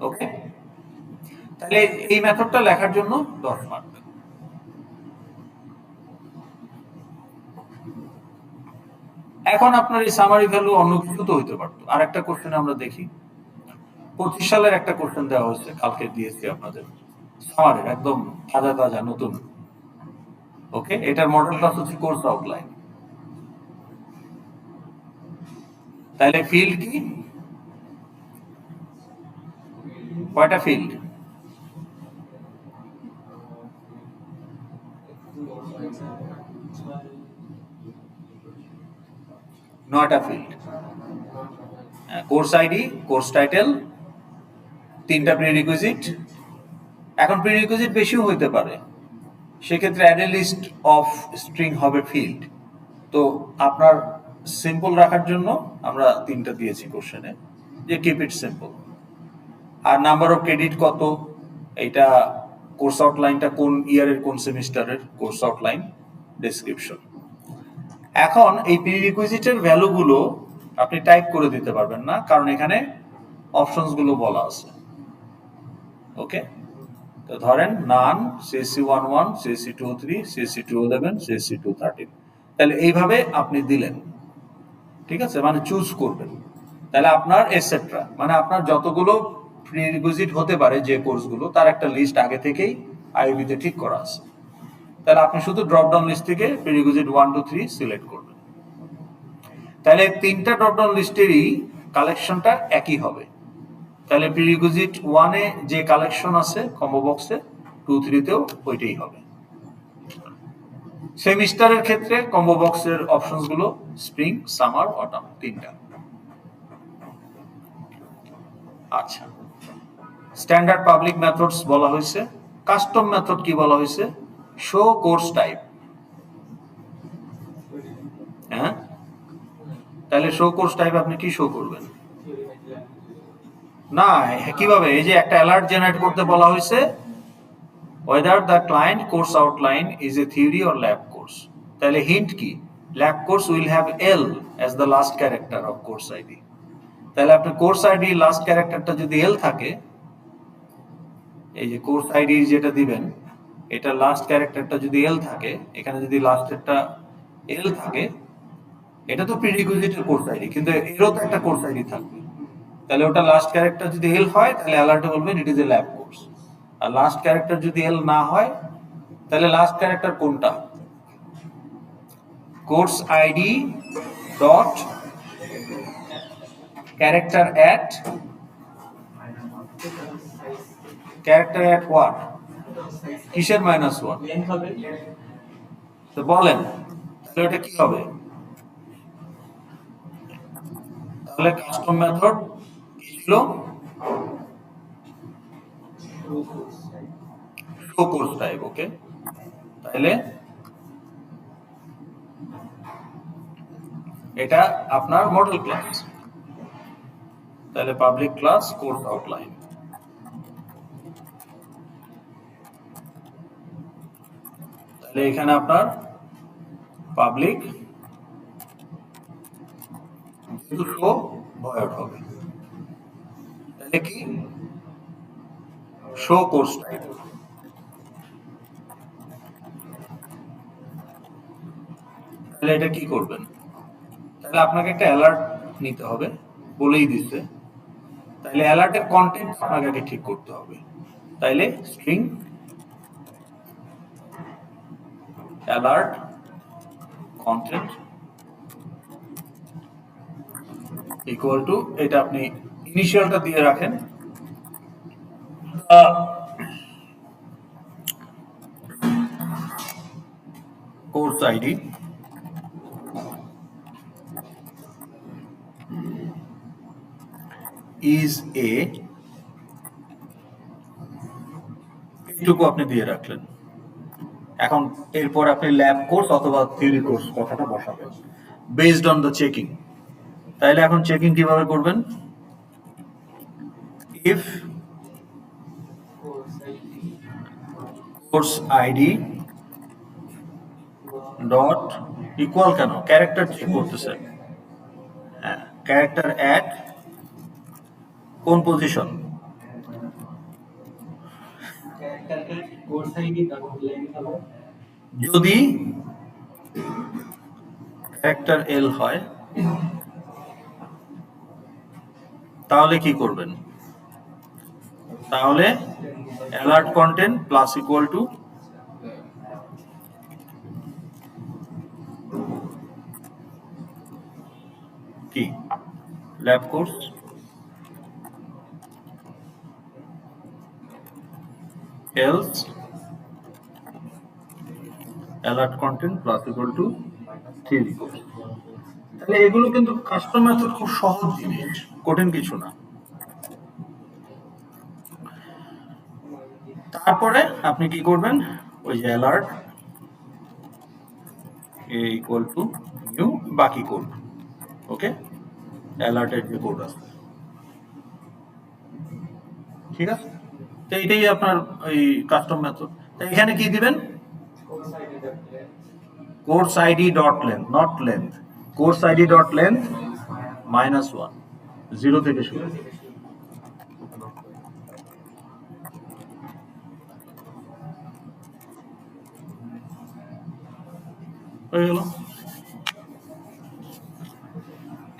Speaker 1: ওকে, তাহলে এই মেথডটা লেখার জন্য 10 মার্ক। এখন আপনার এই সামারি ভ্যালু অন্য কিছু তো হইতে পারতো। আর একটা কোশ্চেন আমরা দেখি, 25 সালের একটা কোশ্চেন দেওয়া হয়েছে, কালকে দিয়েছি আপনাদের, সামারের একদম তাজা তাজা নতুন। ওকে, এটার মডেলটা হচ্ছে কোর্স আউটলাইন। তাহলে ফিল্ড কি? কয়টা ফিল্ড? নয়টা field. Course ID, course title, 3টা প্রিরিকুইজিট। এখন প্রিরিকুইজিট বেশিও হইতে পারে, সেক্ষেত্রে অ্যারে লিস্ট অফ স্ট্রিং হবে ফিল্ড। তো আপনার সিম্পল রাখার জন্য আমরা 3টা দিয়েছি কোশ্চেনে, যে কিপ ইট সিম্পল। আর নাম্বার অফ ক্রেডিট কত, এইটা কোর্স আউটলাইনটা কোন ইয়ারের কোন সেমিস্টারের, কোর্স আউটলাইন, ডেসক্রিপশন। এখন এই প্রিরিকুইজিটের ভ্যালুগুলো আপনি টাইপ করে দিতে পারবেন না, কারণ এখানে অপশনস গুলো বলা আছে। ওকে, তো ধরেন নান, সিএসসি 11, সিএসসি 23, সিএসসি 211, সিএসসি 213, তাহলে এইভাবে আপনি দিলেন, ঠিক আছে, মানে চুজ করবেন। তাহলে আপনার এটসেট্রা মানে আপনার যতগুলো প্রিরিকুইজিট হতে পারে যে কোর্সগুলো, তার একটা লিস্ট আগে থেকেই আইবিতে ঠিক করা আছে। তাহলে আপনি শুধু ড্রপ ডাউন লিস্ট থেকে প্রিরিকুইজিট 1 2 3 সিলেক্ট করবেন। তাহলে তিনটা ড্রপ ডাউন লিস্টেরই কালেকশনটা একই হবে। তাহলে প্রিরিকুইজিট 1 এ যে কালেকশন আছে কম্বো বক্সে, 2 3 তেও ওইটাই হবে। সেমিস্টারের ক্ষেত্রে কম্বো বক্সের অপশনস গুলো স্প্রিং, সামার, অটাম তিনটা। আচ্ছা, স্ট্যান্ডার্ড পাবলিক মেথডস বলা হয়েছে। কাস্টম মেথড কি বলা হয়েছে? Show course type. হ্যাঁ, তাহলে শো কোর্স টাইপ আপনি কি শো করবেন? না, কিভাবে? এই যে একটা অ্যালার্ট জেনারেট করতে বলা হয়েছে, whether the client course outline is a theory or lab course. তাহলে হিন্ট কি? lab course will have L as the last character of course ID. তাহলে আপনি কোর্স আইডি লাস্ট ক্যারেক্টারটা যদি L থাকে, এই যে কোর্স আইডি যেটা দিবেন এটা লাস্ট ক্যারেক্টারটা যদি L থাকে, এখানে যদি লাস্টেরটা L থাকে, এটা তো প্রিরিকুইজিটের কোর্স আইডি, কিন্তু এরও তো একটা কোর্স আইডি থাকবে। তাহলে ওটা লাস্ট ক্যারেক্টার যদি L হয় তাহলে অ্যালার্টে বলবেন it is a lab course. আর লাস্ট ক্যারেক্টার যদি L না হয় তাহলে লাস্ট ক্যারেক্টার কোনটা? Course ID dot character at what? কিসের -1? তো বলেন তাহলে এটা কি হবে? তাহলে কাস্টম মেথড কি ছিল? Show course type. ওকে, তাহলে এটা আপনার মডেল ক্লাস। তাহলে পাবলিক ক্লাস কোর্স আউটলাইন। তাহলে এখানে আপনার পাবলিক যেহেতু শো ভয়েড হবে, তাহলে কি শো কোর্স টাইপ। তাহলে এটা কি করবেন? তাহলে আপনাকে একটা অ্যালার্ট নিতে হবে, বলেই দিচ্ছে। তাহলে অ্যালার্টের কন্টেন্ট আপনাকে আগে ঠিক করতে হবে। তাইলে string alert content equal to, এটা আপনি ইনিশিয়ালটা দিয়ে রাখেন কোর্স আইডি ইজ এ, এইটুকু আপনি দিয়ে রাখলেন। এখন এরপর আপনি ল্যাব কোর্স অথবা থিওরি কোর্স কথাটা বসাবেন বেসড অন দ্য চেকিং। তাইলে এখন চেকিং কিভাবে করবেন? If course ID dot equal, কেন ক্যারেক্টার চেক করতেছে? হ্যাঁ, ক্যারেক্টার অ্যাট কোন পজিশন? যদি ক্যারেক্টার L হয় তাহলে কি করবেন? তাহলে alert content plus equal to কি lab course else alert content plus equal to theory course. তাহলে এগুলো কিন্তু কাস্টম মেথড, খুব সহজ জিনিস, কঠিন কিছু না। তারপরে আপনি কি করবেন? ওই যে alert A equal to new বাকি কোড। ওকে, অ্যালার্টের যে কোড আছে, ঠিক আছে। তো এইটাই আপনার ওই কাস্টম মেথড। তো এখানে কি দিবেন? Course ID dot length, not length, course ID dot length -1, 0 থেকে শুরু। হয়ে গেল।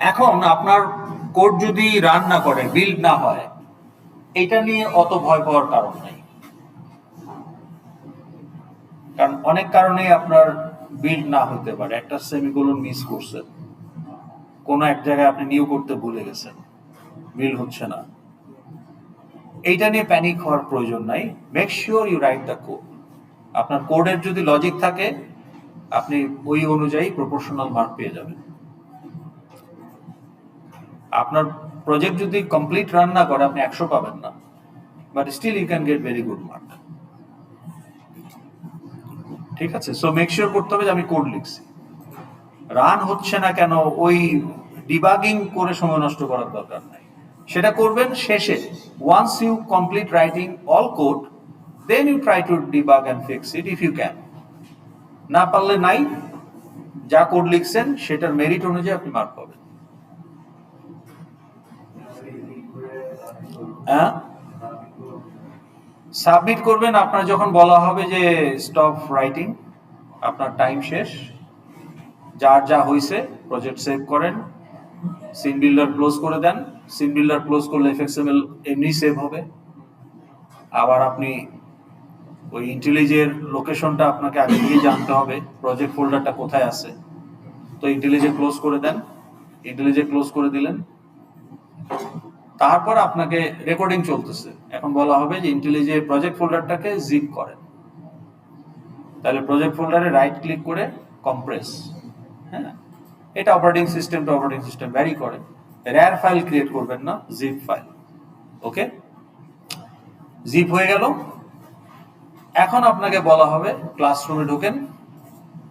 Speaker 1: এখন আপনার কোড যদি রান না করে, বিল্ড না হয়, এটা নিয়ে অত ভয় পাওয়ার কারণ নাই। কারণ অনেক কারণে আপনার বিল্ড না হতে পারে। একটা সেমিকোলন মিস করছেন, কোনো এক জায়গায় আপনি নিউ করতে ভুলে গেছেন, বিল্ড হচ্ছে না, এইটা নিয়ে প্যানিক হওয়ার প্রয়োজন নাই। Make sure you write the code. আপনার কোডের যদি লজিক থাকে, আপনি ওই অনুযায়ী প্রপোর্শনাল মার্ক পেয়ে যাবেন। আপনার প্রজেক্ট যদি কমপ্লিট রান না করে, আপনি 100 পাবেন না, but still you can get very good mark. ঠিক আছে? সো মেক শিওর করতে হবে যে আমি কোড লিখছি। রান হচ্ছে না কেন, ওই ডিবাগিং করে সময় নষ্ট করার দরকার নাই। সেটা করবেন শেষে। Once you complete writing all code, then you try to debug and fix it if you can. না পারলে নাই, যা কোড লিখছেন সেটার মেরিট অনুযায়ী আপনি মার্ক পাবেন। হ্যাঁ, সাবমিট করবেন আপনার যখন বলা হবে যে স্টপ রাইটিং, আপনার টাইম শেষ, যার যা হয়েছে প্রজেক্ট সেভ করেন, সিন বিল্ডার ক্লোজ করে দেন। সিন বিল্ডার ক্লোজ করলে এফএক্সএমএল এমনি সেভ হবে। আবার আপনি ওই ইন্টেলিজের লোকেশনটা আপনাকে আগে থেকে জানতে হবে, প্রজেক্ট ফোল্ডারটা কোথায় আছে। তো ইন্টেলিজে ক্লোজ করে দেন, ইন্টেলিজে ক্লোজ করে দিলেন। তারপর আপনাকে রেকর্ডিং চলতেছে, এখন বলা হবে যে ইন্টেলিজে প্রজেক্ট ফোল্ডারটাকে জিপ করেন। তাহলে প্রজেক্ট ফোল্ডারে রাইট ক্লিক করে কম্প্রেস। হ্যাঁ, এটা অপারেটিং সিস্টেম ভ্যারি করে। র্যার ফাইল ক্রিয়েট করবেন না, জিপ ফাইল। ওকে, জিপ হয়ে গেল। এখন আপনাকে বলা হবে ক্লাসরুমে ঢুকেন,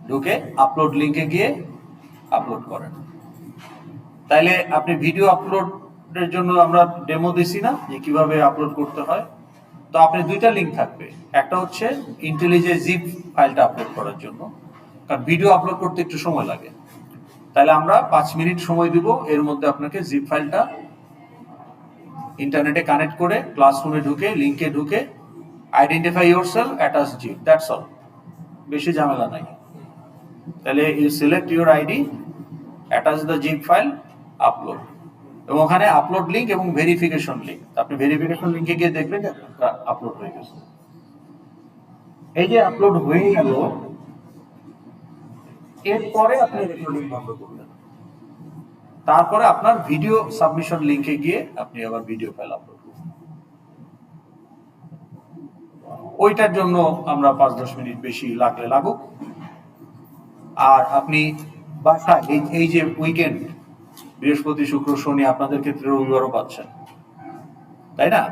Speaker 1: ঢুকে আপলোড লিংকে গিয়ে আপলোড করেন। তাইলে আপনি ভিডিও আপলোডের জন্য আমরা ডেমো দিছি না যে কিভাবে আপলোড করতে হয়। তো আপনি দুইটা লিংক থাকবে, একটা হচ্ছে ইন্টেলিজে জিপ ফাইলটা আপলোড করার জন্য, কারণ ভিডিও আপলোড করতে একটু সময় লাগে। তাহলে আমরা 5 মিনিট সময় দিব, এর মধ্যে আপনাকে জিপ ফাইলটা ইন্টারনেটে কানেক্ট করে ক্লাসরুমে ঢুকে লিংকে ঢুকে identify yourself, attach zip, that's all. বেশি ঝামেলা নাই। তাহলে you select your ID, attach the zip file, upload, এবং ওখানে আপলোড লিংক এবং ভেরিফিকেশন লিংক। আপনি ভেরিফিকেশন লিংকে গিয়ে দেখবেন যে আপলোড হয়ে গেছে। এই যে আপলোড হয়ে গেল, এরপরে আপনি রেকর্ডিং বন্ধ করবেন। তারপরে আপনার ভিডিও সাবমিশন লিংকে গিয়ে আপনি আবার ভিডিও ফাইল আপলোড করবেন। ওইটার জন্য আমরা 5-10 মিনিট বেশি লাগলে লাগুক। আর আপনি বাসায় এই যে উইকেন্ড, বৃহস্পতি শুক্র শনি, আপনাদের ক্ষেত্রে রবিবারও পাচ্ছেন, তাই না?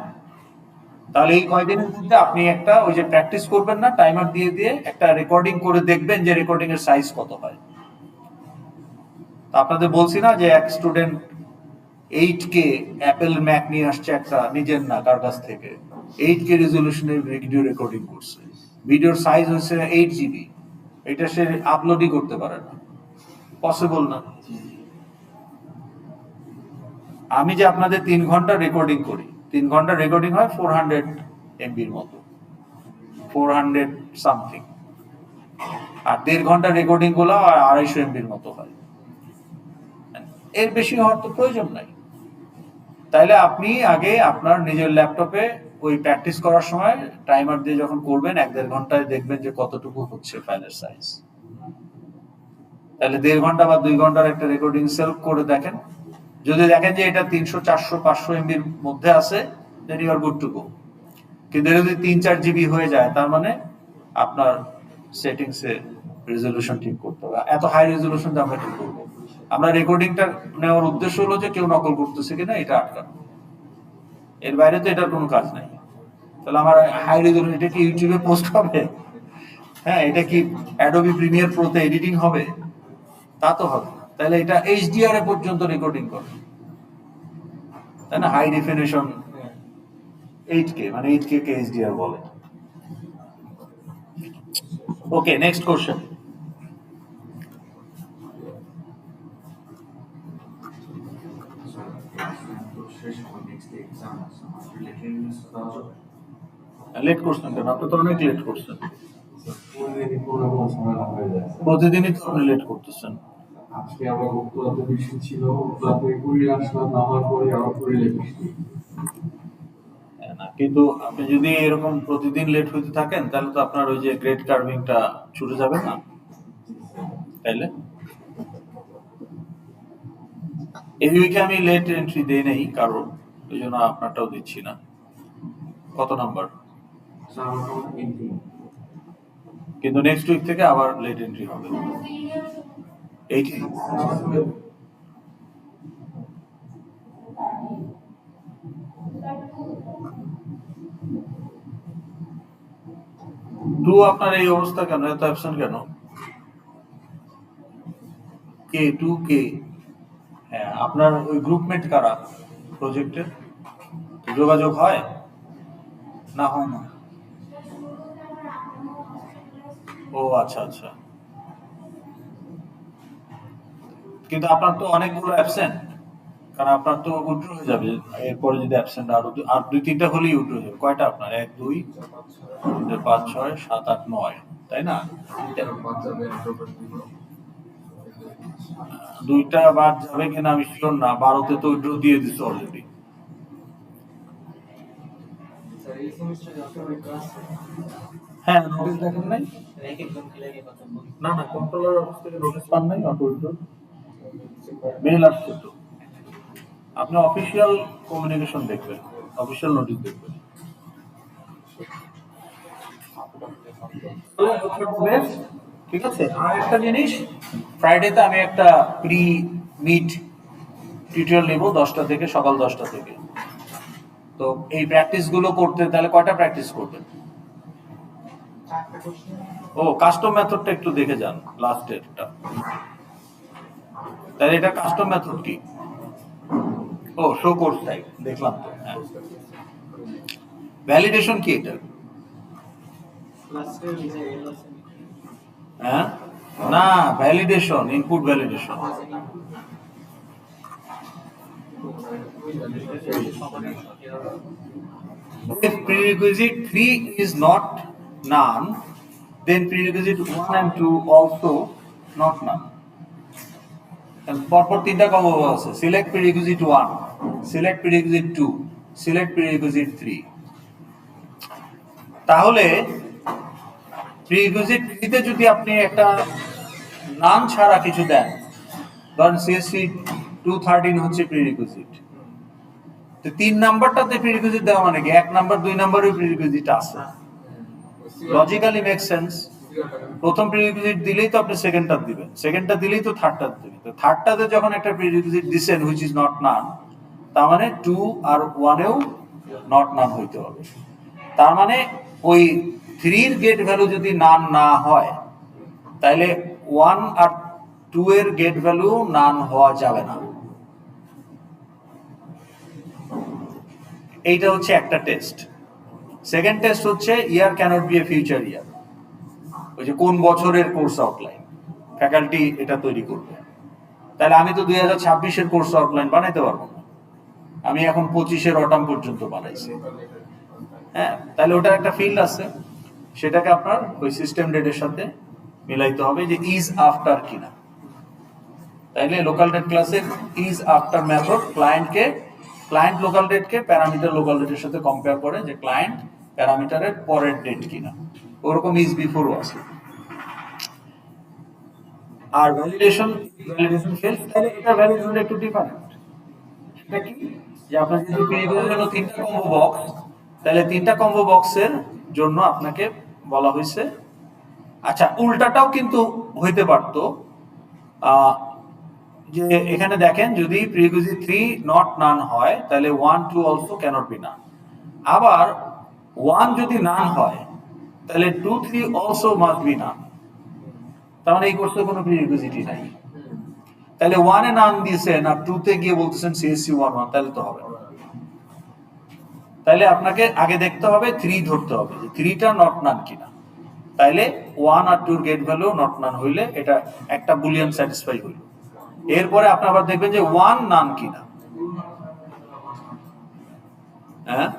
Speaker 1: তাহলে এই কয়দিনের মধ্যে আপনি একটা ওই যে প্র্যাকটিস করবেন না, টাইমার দিয়ে দিয়ে একটা রেকর্ডিং করে দেখবেন যে রেকর্ডিং এর সাইজ কত হয়। আপনাদের বলছি না যে এক স্টুডেন্ট 8K অ্যাপেল ম্যাক নিয়ে আসছে, একটা নিজের না কার কাছ থেকে, 8K রেজলিউশনের ভিডিও রেকর্ডিং করছে, ভিডিওর সাইজ হচ্ছে 8 GB। এটা সে আপলোডই করতে পারে না, পসিবল না। আমি যে আপনাদের 3 ঘন্টা রেকর্ডিং করি, 3 ঘন্টা রেকর্ডিং হয় 400 MBর মতো, 400 সামথিং। আর 1.5 ঘন্টা রেকর্ডিং গুলো 250 MBর মতো হয়। এর বেশি হওয়ার তো প্রয়োজন নাই। তাইলে আপনি আগে আপনার নিজের ল্যাপটপে ওই প্র্যাকটিস করার সময় টাইমার দিয়ে যখন করবেন, 1-1.5 ঘন্টায় দেখবেন যে কতটুকু হচ্ছে ফাইলের সাইজ। তাহলে 1.5 ঘন্টা বা 2 ঘন্টার একটা রেকর্ডিং সেভ করে দেখেন। যদি দেখেন যে এটা 300, 400, 500 MBর মধ্যে আছে, then you are good to go. কিন্তু যদি 3-4 GB হয়ে যায়, তার মানে আপনার সেটিংসে রেজলিউশন ঠিক করতে হবে। এত হাই রেজলিউশন আমরা কি করবো? আমরা রেকর্ডিংটা নেওয়ার উদ্দেশ্য হলো যে কেউ নকল করতেছে কিনা এটা আটকানো, এর বাইরে তো এটার কোনো কাজ নাই। তাহলে আমার হাই রেজলিউশন, এটা কি ইউটিউবে পোস্ট হবে? হ্যাঁ, এটা কি অ্যাডোবি প্রিমিয়ার প্রোতে এডিটিং হবে? তা তো হবে না। তাহলে এটা HDR এ পর্যন্ত রেকর্ডিং করে, তাই না? হাই ডেফিনেশন 8K, মানে 8K কে HDR বলে। ওকে, নেক্সট কোশ্চেন। লেট করছেন কেন? আপনি তো অনেক লেট করছেন, প্রতিদিনই তো আপনি লেট করতেছেন।
Speaker 2: আজকে আমরা বক্তব্য বৃষ্টি ছিল, রাতে কুড়িয়ে আসলাম, নামার পরে আবার কুড়িয়ে বৃষ্টি।
Speaker 1: না, কিন্তু আপনি যদি এরকম প্রতিদিন লেট হইতে থাকেন তাহলে তো আপনার ওই যে গ্রেড কার্ভিংটা ছুটে যাবে না, তাইলে এই উইকে আমি লেট এন্ট্রি দেই নাই কারণ ওই জন্য আপনারটাও দিচ্ছি না। কত নাম্বার? কিন্তু নেক্সট উইক থেকে আবার লেট এন্ট্রি হবে। 18 2 আপনার এই অবস্থা কেন, এত অ্যাবসেন্ট কেন? কে 2 কে? হ্যাঁ, আপনার ওই গ্রুপমেট কারা প্রজেক্টের? যোগাযোগ হয় না হয় না? ও আচ্ছা আচ্ছা, কিন্তু আপনার তো অনেকগুলো অ্যাবসেন্ট, কারণ আপনার তো উইথড্র হয়ে যাবে এরপরে যদি অ্যাবসেন্ট আর দুই তিনটা হলেই উইথড্র হয়ে যাবে। কয়টা আপনার? 1 2 3 4 5 6 7 8 9, তাই না? দুইটা বাদ যাবে কিনা আমি শিওর না, 12তে তো উইথড্র দিয়ে দিচ্ছে অলরেডি। হ্যাঁ, নোটিশ দেখেন নাই? না না, কন্ট্রোলার অফিস থেকে নোটিশ পান নাই অটো উইথড্র? মেল আসছে তো। আপনি অফিসিয়াল কমিউনিকেশন দেখবেন, অফিসিয়াল নোটিশ দেখবেন। ঠিক আছে। আর একটা জিনিস, ফ্রাইডেতে আমি একটা প্রি মিট টিউটোরিয়াল নেব 10টা থেকে, সকাল 10টা থেকে। তো এই প্র্যাকটিস গুলো করতে তাহলে কয়টা প্র্যাকটিস করবেন? ও, কাস্টম মেথডটা একটু দেখে যান লাস্টেরটা। তাহলে এটা কাস্টম মেথড কি? ও, শো কোর্স টাইপ দেখলাম তো। হ্যাঁ, ভ্যালিডেশন কি এটা? হ্যাঁ, না, validation, input validation. If prerequisite 3 is not none, then prerequisite 1 and 2 also not none. পরপর তিনটা কম্বো আছে, select prerequisite 1, select prerequisite 2, select prerequisite 3। তাহলে প্রিরিকুইজিট 3 তে যদি আপনি একটা নাম ছাড়া কিছু দেন, ধরেন সিএসসি 213 হচ্ছে প্রিরিকুইজিট, তো 3 নাম্বারটাতে প্রিরিকুইজিট দেওয়া মানে কি 1 নাম্বার 2 নাম্বারের প্রিরিকুইজিট আছে, লজিক্যালি মেক সেন্স। প্রথম প্রিরিকুইজিট দিলেই তো আপনি সেকেন্ডটা দিবেন, সেকেন্ডটা দিলেই তো থার্ডটা দিবেন। তো থার্ডটাতে যখন একটা প্রিরিকুইজিট দিবেন হুইচ ইজ নট নান, তার মানে 2 আর 1 এও নট নান হইতে হবে। তার মানে ওই 3 এর গেট ভ্যালু যদি নান না হয় তাহলে 1 আর 2 এর গেট ভ্যালু নান হওয়া যাবে না। এইটা হচ্ছে একটা টেস্ট। সেকেন্ড টেস্ট হচ্ছে ইয়ার ক্যানট বি এ ফিউচার ইয়ার। ওই যে কোন বছরের কোর্স আউটলাইন ফ্যাকাল্টি এটা তৈরি করবে, তাহলে আমি তো 2026-এর কোর্স আউটলাইন বানাইতে পারবো না, আমি এখন 25-এর অটাম পর্যন্ত বানাইছি। হ্যাঁ, তাহলে ওটার একটা ফিল্ড আছে, সেটাকে আপনার ওই সিস্টেম ডেটের সাথে মিলাইতে হবে যে ইজ আফটার কিনা। তাইলে লোকাল ডেট ক্লাসের is after method client local ডেটকে প্যারামিটার লোকাল ডেটের সাথে কম্পেয়ার করে যে ক্লায়েন্ট প্যারামিটারের পরের ডেট কিনা, ওরকম ইজ বিফোরও আছে। আর ভ্যালিডেশন ফেলস, তাহলে এটা ভ্যালিডেশন একটু ডিফারেন্ট। সেটা কি, যে আপনার যদি পেজের জন্য 3টা কম্বো বক্স, তাহলে 3টা কম্বো বক্সের জন্য আপনাকে বলা হয়েছে, আচ্ছা উল্টাটাও কিন্তু হইতে পারতো, যে এখানে দেখেন যদি প্রিরিকুইজিট 3 নট নান হয় তাহলে 1 2 অলসো ক্যানট বি নান। আবার 1 যদি নান হয় তাহলে 2 3 অলসো মাস্ট বি নান। তার মানে এই কোর্সে কোনো প্রিরিকুইজিটই নাই। তাহলে 1 এ নান দিয়েছেন আর 2 তে গিয়ে বলতেছেন সিএসসি 11, তাহলে তো হবে না। তাহলে আপনাকে আগে দেখতে হবে 3 ধরতে হবে যে 3টা নট নান কিনা। তাইলে 1 আর 2 এর গেট ভ্যালু নট নান হইলে এটা একটা বুলিয়ান স্যাটিসফাই হইল। এরপরে আপনি আবার দেখবেন যে 1 নান কিনা। হ্যাঁ,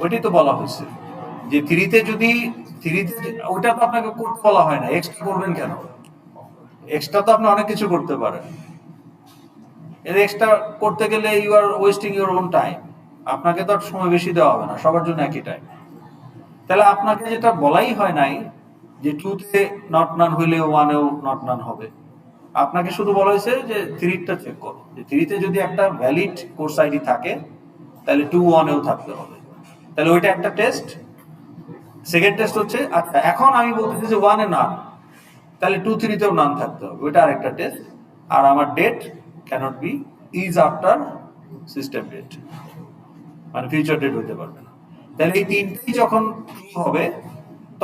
Speaker 1: ওইটাই তো বলা হয়েছে যে 3 তে যদি থ্রিতে ওইটা তো আপনাকে করতে বলা হয় না, এক্সট্রা করবেন কেন? এক্সট্রা তো আপনি অনেক কিছু করতে পারেন। এর এক্সট্রা করতে গেলে you are wasting your own time. আপনাকে তো আর সময় বেশি দেওয়া হবে না, সবার জন্য একই টাইম। তাহলে আপনাকে যেটা বলাই হয় নাই যে টুতে নট নান হইলে ওয়ানেও নট নান হবে, আপনাকে শুধু বলা হয়েছে যে থ্রিটা চেক করো, যে থ্রিতে যদি একটা ভ্যালিড কোর্স আইডি থাকে তাহলে টু ওয়ানেও থাকতে হবে। তাহলে ওইটা একটা টেস্ট। সেকেন্ড টেস্ট হচ্ছে আচ্ছা এখন আমি বলতেছি যে ওয়ানে নান, তাহলে টু থ্রিতেও নান থাকতে হবে, ওইটা আরেকটা টেস্ট। আর আমার date can't be is after system date, মানে ফিউচার ডেট হতে পারবে না। তাহলে এই তিনটেই যখন হবে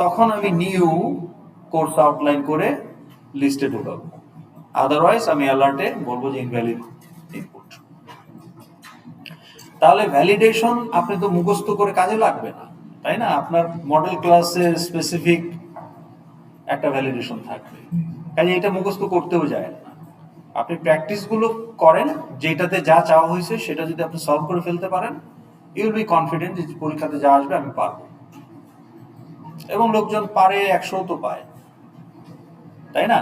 Speaker 1: তখন আমি নিউ কোর্স আউটলাইন করে লিস্টে ঢুকাবো, আদারওয়াইজ আমি অ্যালার্টে বলবো যে ইনভ্যালিড ইনপুট। তাহলে ভ্যালিডেশন আপনি তো মুখস্থ করে কাজে লাগবে না, তাই না? আপনার মডেল ক্লাসে স্পেসিফিক একটা ভ্যালিডেশন থাকবে, কাজে এটা মুখস্থ করতেও যায় না। আপনি প্র্যাকটিসগুলো করেন, যেটাতে যা চাওয়া হয়েছে সেটা যদি আপনি সলভ করে ফেলতে পারেন, ইউ উইল বি কনফিডেন্ট যে পরীক্ষাতে যা আসবে আমি পারবো। এবং লোকজন পারে 100 তো পায়, তাই না?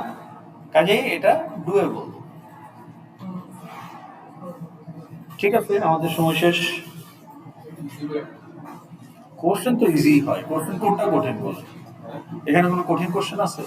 Speaker 1: কাজেই এটা ডুয়েবল। ঠিক আছে, আমাদের সময় শেষ। কোশ্চেন তো ইজি হয়, কোশ্চেন কোনটা কঠিন বলে? এখানে কোনো কঠিন কোশ্চেন আছে?